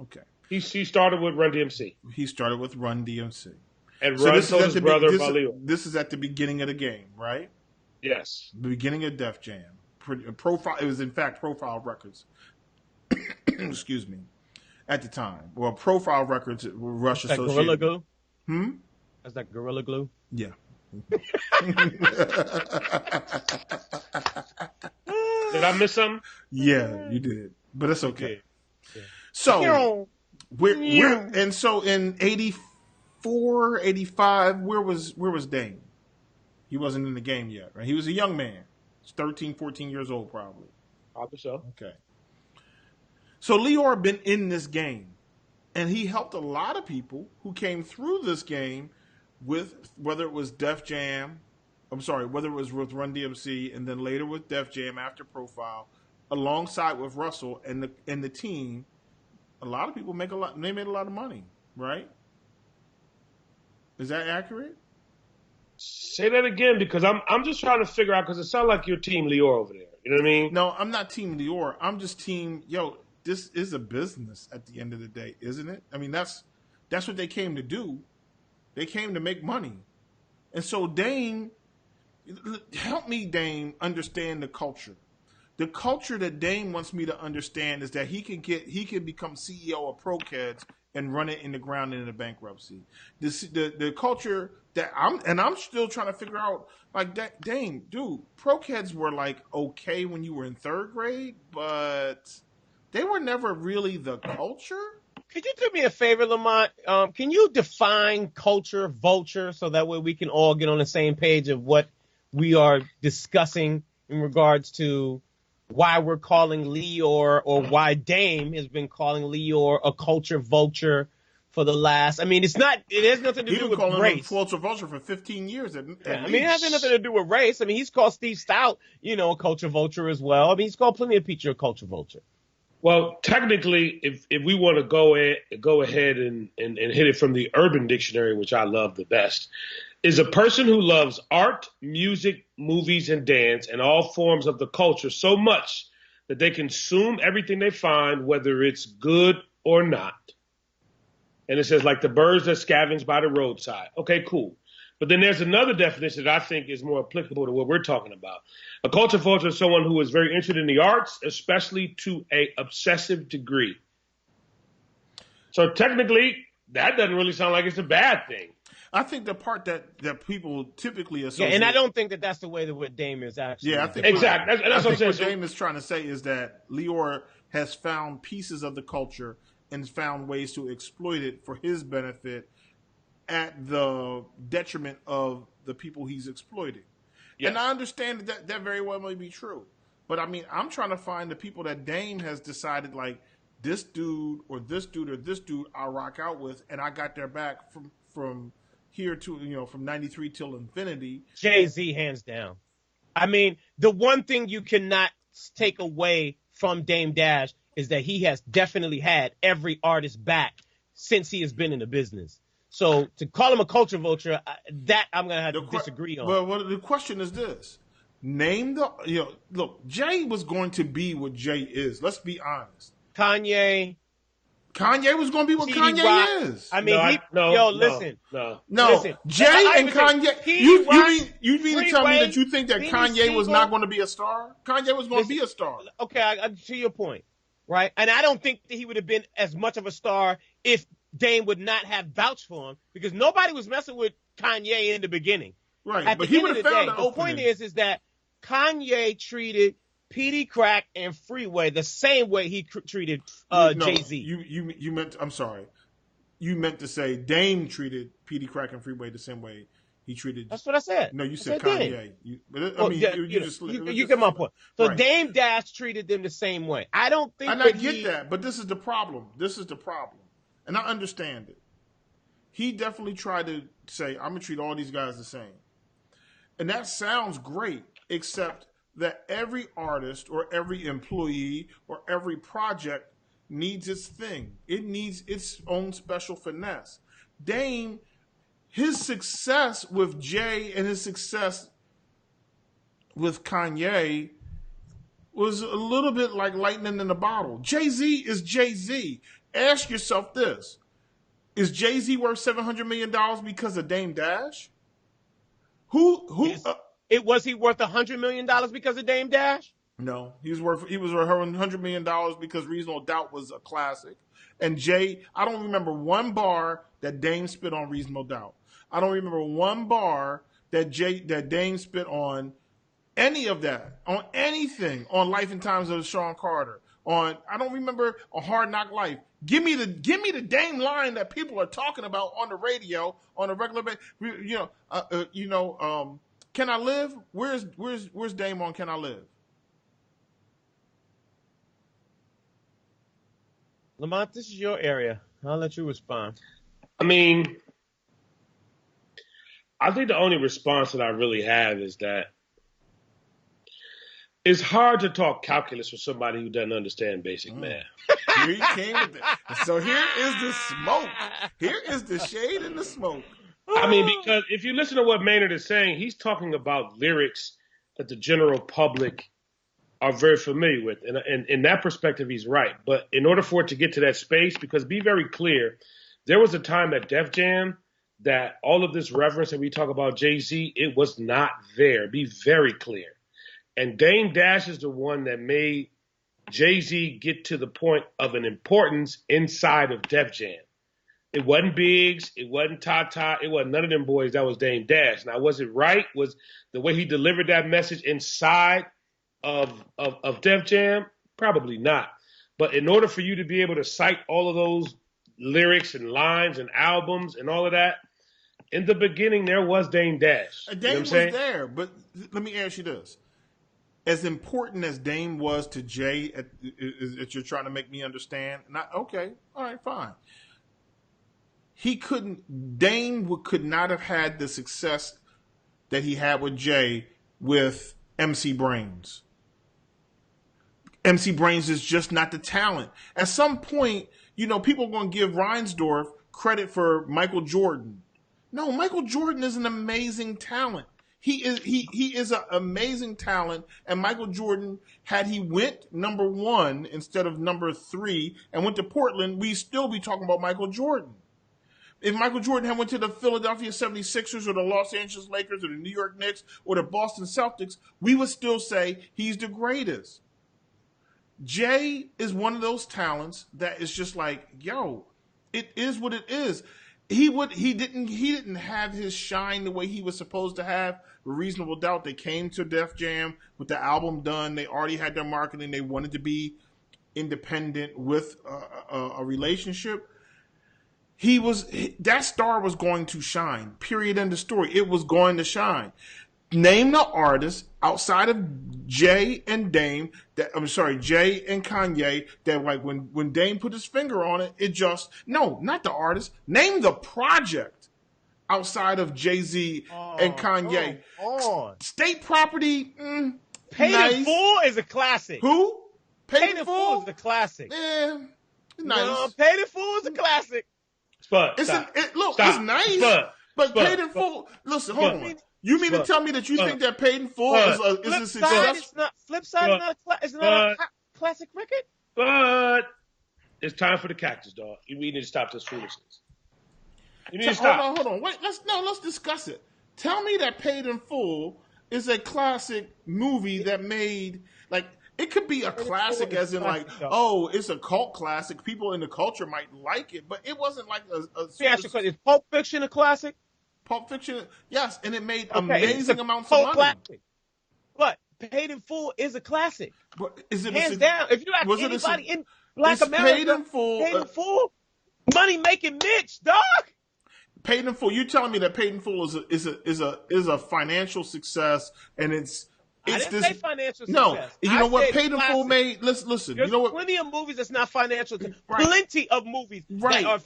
Okay. He started with Run DMC. He started with Run DMC. And Run told his brother about Lior. This is at the beginning of the game, right? Yes. The beginning of Def Jam. Profile. It was, in fact, Profile Records. Excuse me. At the time. Well, Profile Records were Rush Associated. Gorilla Glue? Hmm? That's that Gorilla Glue? Yeah. Did I miss something? Yeah, you did. But it's okay. Yeah. So, so in 84, 85, where was Dame? He wasn't in the game yet, right? He was a young man. He's 13, 14 years old, probably. Probably so. Okay. So Lior been in this game, and he helped a lot of people who came through this game with, whether it was whether it was with Run DMC, and then later with Def Jam after Profile, alongside with Russell and the team. A lot of people made a lot of money, right? Is that accurate? Say that again, because I'm just trying to figure out, because it sounds like you're Team Lior over there. You know what I mean? No, I'm not Team Lior. I'm just Team, this is a business at the end of the day, isn't it? I mean, that's what they came to do. They came to make money. And so Dame, help me, Dame, understand the culture. The culture that Dame wants me to understand is that he can become CEO of ProKeds and run it in the ground and in the bankruptcy. The culture that I'm still trying to figure out, like, that, Dame, dude, ProKeds were like okay when you were in third grade, but they were never really the culture. Could you do me a favor, Lamont? Can you define culture vulture so that way we can all get on the same page of what we are discussing in regards to why we're calling Lior, or why Dame has been calling Lior a culture vulture for the last. I mean, it has nothing to do with race. Culture vulture for 15 years. At I mean, it has nothing to do with race. I mean, he's called Steve Stout, a culture vulture as well. I mean, he's called plenty of people a culture vulture. Well, technically, if we want to go ahead and hit it from the Urban Dictionary, which I love the best, is a person who loves art, music, movies, and dance, and all forms of the culture so much that they consume everything they find, whether it's good or not. And it says, like the birds that scavenge by the roadside. Okay, cool. But then there's another definition that I think is more applicable to what we're talking about. A culture vulture is someone who is very interested in the arts, especially to an obsessive degree. So technically, that doesn't really sound like it's a bad thing. I think the part that people typically associate. Yeah, and I don't think that's the way that what Dame is actually. Yeah, I think exactly. That's what I'm saying. What Dame is trying to say is that Lior has found pieces of the culture and found ways to exploit it for his benefit at the detriment of the people he's exploiting. Yes. And I understand that very well may be true. But I mean, I'm trying to find the people that Dame has decided, like, this dude or this dude or this dude I'll rock out with, and I got their back from here to, from 93 till infinity. Jay-Z, hands down. I mean, the one thing you cannot take away from Dame Dash is that he has definitely had every artist back since he has been in the business. So to call him a culture vulture, that I'm going to have to disagree on. Well, the question is this. Name look, Jay was going to be what Jay is. Let's be honest. Kanye was going to be what Kanye Rock is. I mean, listen. Listen, Jay and Kanye. You mean to tell me that you think that Kanye was not going to be a star? Kanye was going to be a star. Okay, to your point, right? And I don't think that he would have been as much of a star if Dame would not have vouched for him because nobody was messing with Kanye in the beginning. Right, At but the he end would of have the day, found the the opening. point is that Kanye treated Petey Crack and Freeway the same way he treated Jay-Z. You meant. I'm sorry. You meant to say Dame treated Petey Crack and Freeway the same way he treated. That's what I said. No, you I said Kanye. You get my point. So right. Dame Dash treated them the same way. I don't think. And I get that, but this is the problem. And I understand it. He definitely tried to say, "I'm gonna treat all these guys the same," and that sounds great, except that every artist or every employee or every project needs its thing. It needs its own special finesse. Dame, his success with Jay and his success with Kanye was a little bit like lightning in a bottle. Jay-Z is Jay-Z. Ask yourself this. Is Jay-Z worth $700 million because of Dame Dash? Was he worth $100 million because of Dame Dash? No, he was worth $100 million because Reasonable Doubt was a classic. And Jay, I don't remember one bar that Dame spit on Reasonable Doubt. I don't remember one bar that Dame spit on any of that, on anything, on Life and Times of Sean Carter. I don't remember a Hard Knock Life. Give me the Dame line that people are talking about on the radio on a regular basis. Can I Live? Where's Dame on Can I Live? Lamont, this is your area. I'll let you respond. I mean, I think the only response that I really have is that it's hard to talk calculus with somebody who doesn't understand basic math. Here he came with it. So here is the smoke. Here is the shade and the smoke. I mean, because if you listen to what Maynard is saying, he's talking about lyrics that the general public are very familiar with. And in that perspective, he's right. But in order for it to get to that space, because be very clear, there was a time at Def Jam that all of this reverence that we talk about Jay-Z, it was not there. Be very clear. And Dame Dash is the one that made Jay-Z get to the point of an importance inside of Def Jam. It wasn't Biggs. It wasn't Tata. It wasn't none of them boys. That was Dame Dash. Now, was it right? Was the way he delivered that message inside of Def Jam? Probably not. But in order for you to be able to cite all of those lyrics and lines and albums and all of that, in the beginning, there was Dame Dash. Dame was there, but let me ask you this. As important as Dame was to Jay, that you're trying to make me understand, okay, all right, fine. Dame could not have had the success that he had with Jay with MC Brains. MC Brains is just not the talent. At some point, people are going to give Reinsdorf credit for Michael Jordan. No, Michael Jordan is an amazing talent. He is an amazing talent, and Michael Jordan, had he went number 1 instead of number 3 and went to Portland, we'd still be talking about Michael Jordan. If Michael Jordan had went to the Philadelphia 76ers or the Los Angeles Lakers or the New York Knicks or the Boston Celtics, we would still say he's the greatest. Jay is one of those talents that is just like, yo, it is what it is. He didn't have his shine the way he was supposed to have. Reasonable Doubt, they came to Def Jam with the album done. They already had their marketing. They wanted to be independent with a relationship. That star was going to shine. Period. End of story. It was going to shine. Name the artist outside of Jay and Dame. Jay and Kanye. That like when Dame put his finger on it, not the artist. Name the project outside of Jay-Z and Kanye. State Property. Paid nice. in Full is a classic. Who? Paid in Full is a classic. Yeah, nice. No, Paid in Full is a classic. Spud, it's nice. Spud, but Paid in Full. Listen, hold on. You mean to tell me that you think that Paid in Full is a success? Flip Side is not a classic record? But it's time for the cactus, dog. We need to stop this foolishness. You need to stop. Hold on. Wait, let's discuss it. Tell me that Paid in Full is a classic movie that made, like, It could be a classic, as in like, oh, it's a cult classic. People in the culture might like it, but it wasn't like a is Pulp Fiction a classic? Pulp Fiction, yes, and it made amazing amounts of money. Classic. But Paid in Full is a classic. But is it hands down? If you ask anybody in Black America, Paid in Full, money making Mitch, dog. Paid in Full. You telling me that Paid in Full is a financial success, and it's I didn't say financial success. No, you know what Paid in Full made? Listen. There's you know what? Plenty of movies that's not financial. Right. Plenty of movies that are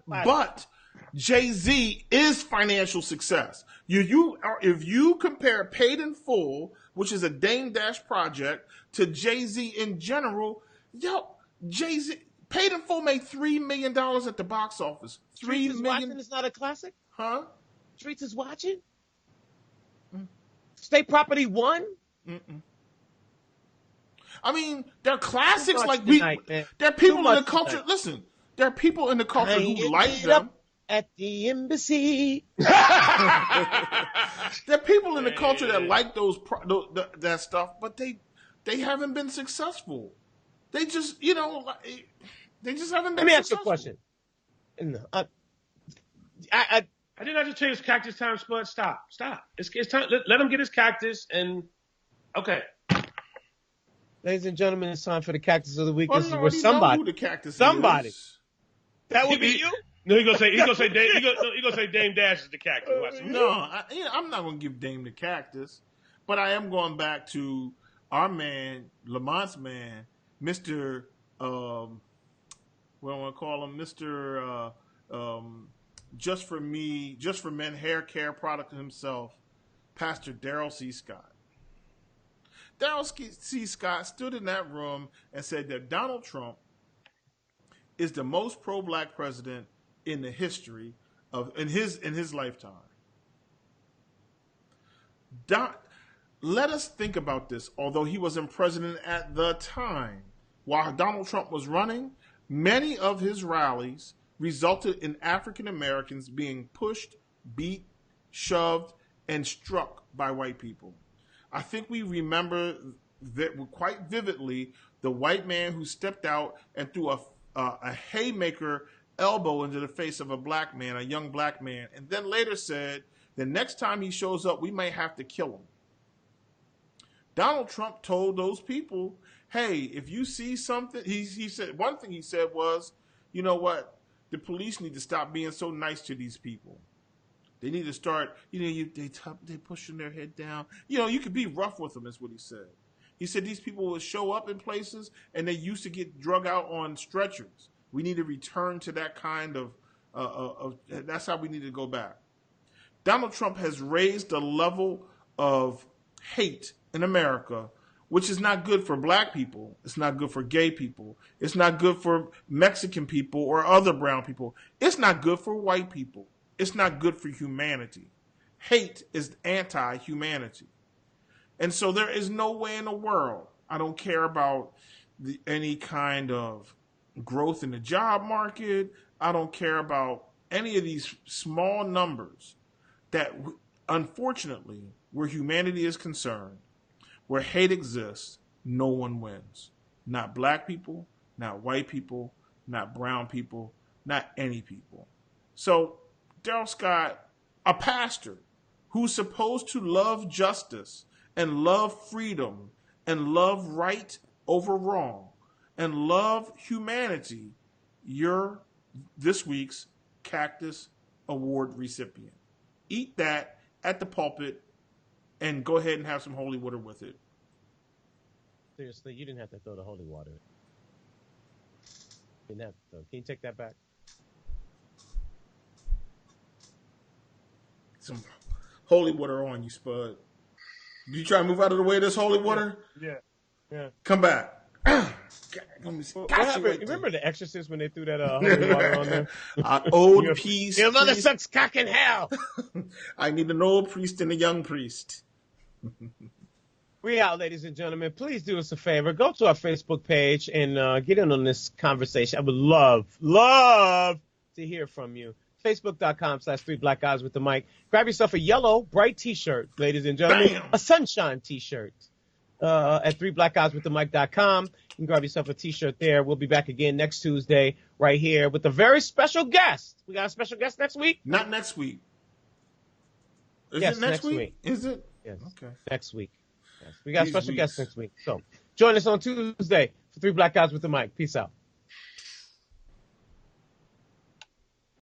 not but Jay-Z is financial success. If you compare Paid in Full, which is a Dame Dash project, to Jay-Z in general, Jay-Z Paid in Full made $3 million at the box office. Streets is Watching is not a classic? Huh? Streets is Watching? State Property 1? Mm-mm. I mean, they're classics. Like there are people in the culture. Tonight. Listen, there are people in the culture who like them. At the embassy. There are people in the culture that like that stuff, but they haven't been successful. They just, they just haven't been successful. Let me ask you a question. Didn't I just tell you it's cactus time, Spud? Stop. It's time. Let him get his cactus and okay. Ladies and gentlemen, it's time for the cactus of the week. Well, this is where somebody. Is. That would be you. No, he gonna say Dame Dash is the cactus. No, I'm not gonna give Dame the cactus, but I am going back to our man, Lamonte's man, Mr. What do I want to call him, Mr. Just for Men hair care product himself, Pastor Daryl C. Scott. Daryl C. Scott stood in that room and said that Donald Trump is the most pro-black president in the history of in his lifetime. Let us think about this. Although he wasn't president at the time, while Donald Trump was running, many of his rallies resulted in African Americans being pushed, beat, shoved, and struck by white people. I think we remember quite vividly the white man who stepped out and threw a haymaker elbow into the face of a black man, a young black man, and then later said, the next time he shows up, we may have to kill him. Donald Trump told those people, hey, if you see something, he said, one thing he said was, you know what, the police need to stop being so nice to these people. They need to start, they pushing their head down. You could be rough with them, is what he said. He said these people will show up in places and they used to get drug out on stretchers. We need to return to that kind of that's how we need to go back. Donald Trump has raised the level of hate in America, which is not good for black people. It's not good for gay people. It's not good for Mexican people or other brown people. It's not good for white people. It's not good for humanity. Hate is anti-humanity. And so there is no way in the world, I don't care about any kind of growth in the job market. I don't care about any of these small numbers that, unfortunately, where humanity is concerned, where hate exists, no one wins. Not black people, not white people, not brown people, not any people. So Daryl Scott, a pastor who's supposed to love justice and love freedom and love right over wrong and love humanity, you're this week's Cactus Award recipient. Eat that at the pulpit and go ahead and have some holy water with it. Seriously, you didn't have to throw the holy water. You didn't have to throw. Can you take that back? Some holy water on you, Spud. You try to move out of the way of this holy water? Yeah. Come back. Remember The Exorcist when they threw that holy water on there? Old priest. Your mother sucks cock in hell. I need an old priest and a young priest. We out, ladies and gentlemen. Please do us a favor. Go to our Facebook page and get in on this conversation. I would love to hear from you. Facebook.com/3blackguyswiththemic. Grab yourself a yellow, bright T-shirt, ladies and gentlemen. Bam. A sunshine T-shirt. at 3blackguyswiththemic.com. You can grab yourself a T-shirt there. We'll be back again next Tuesday right here with a very special guest. We got a special guest next week? Not next week. Is Yes, it next week? Is it? Yes. Okay. Next week. Yes. We got a These special weeks. guest next week. So join us on Tuesday for 3 Black Guys with the Mic. Peace out.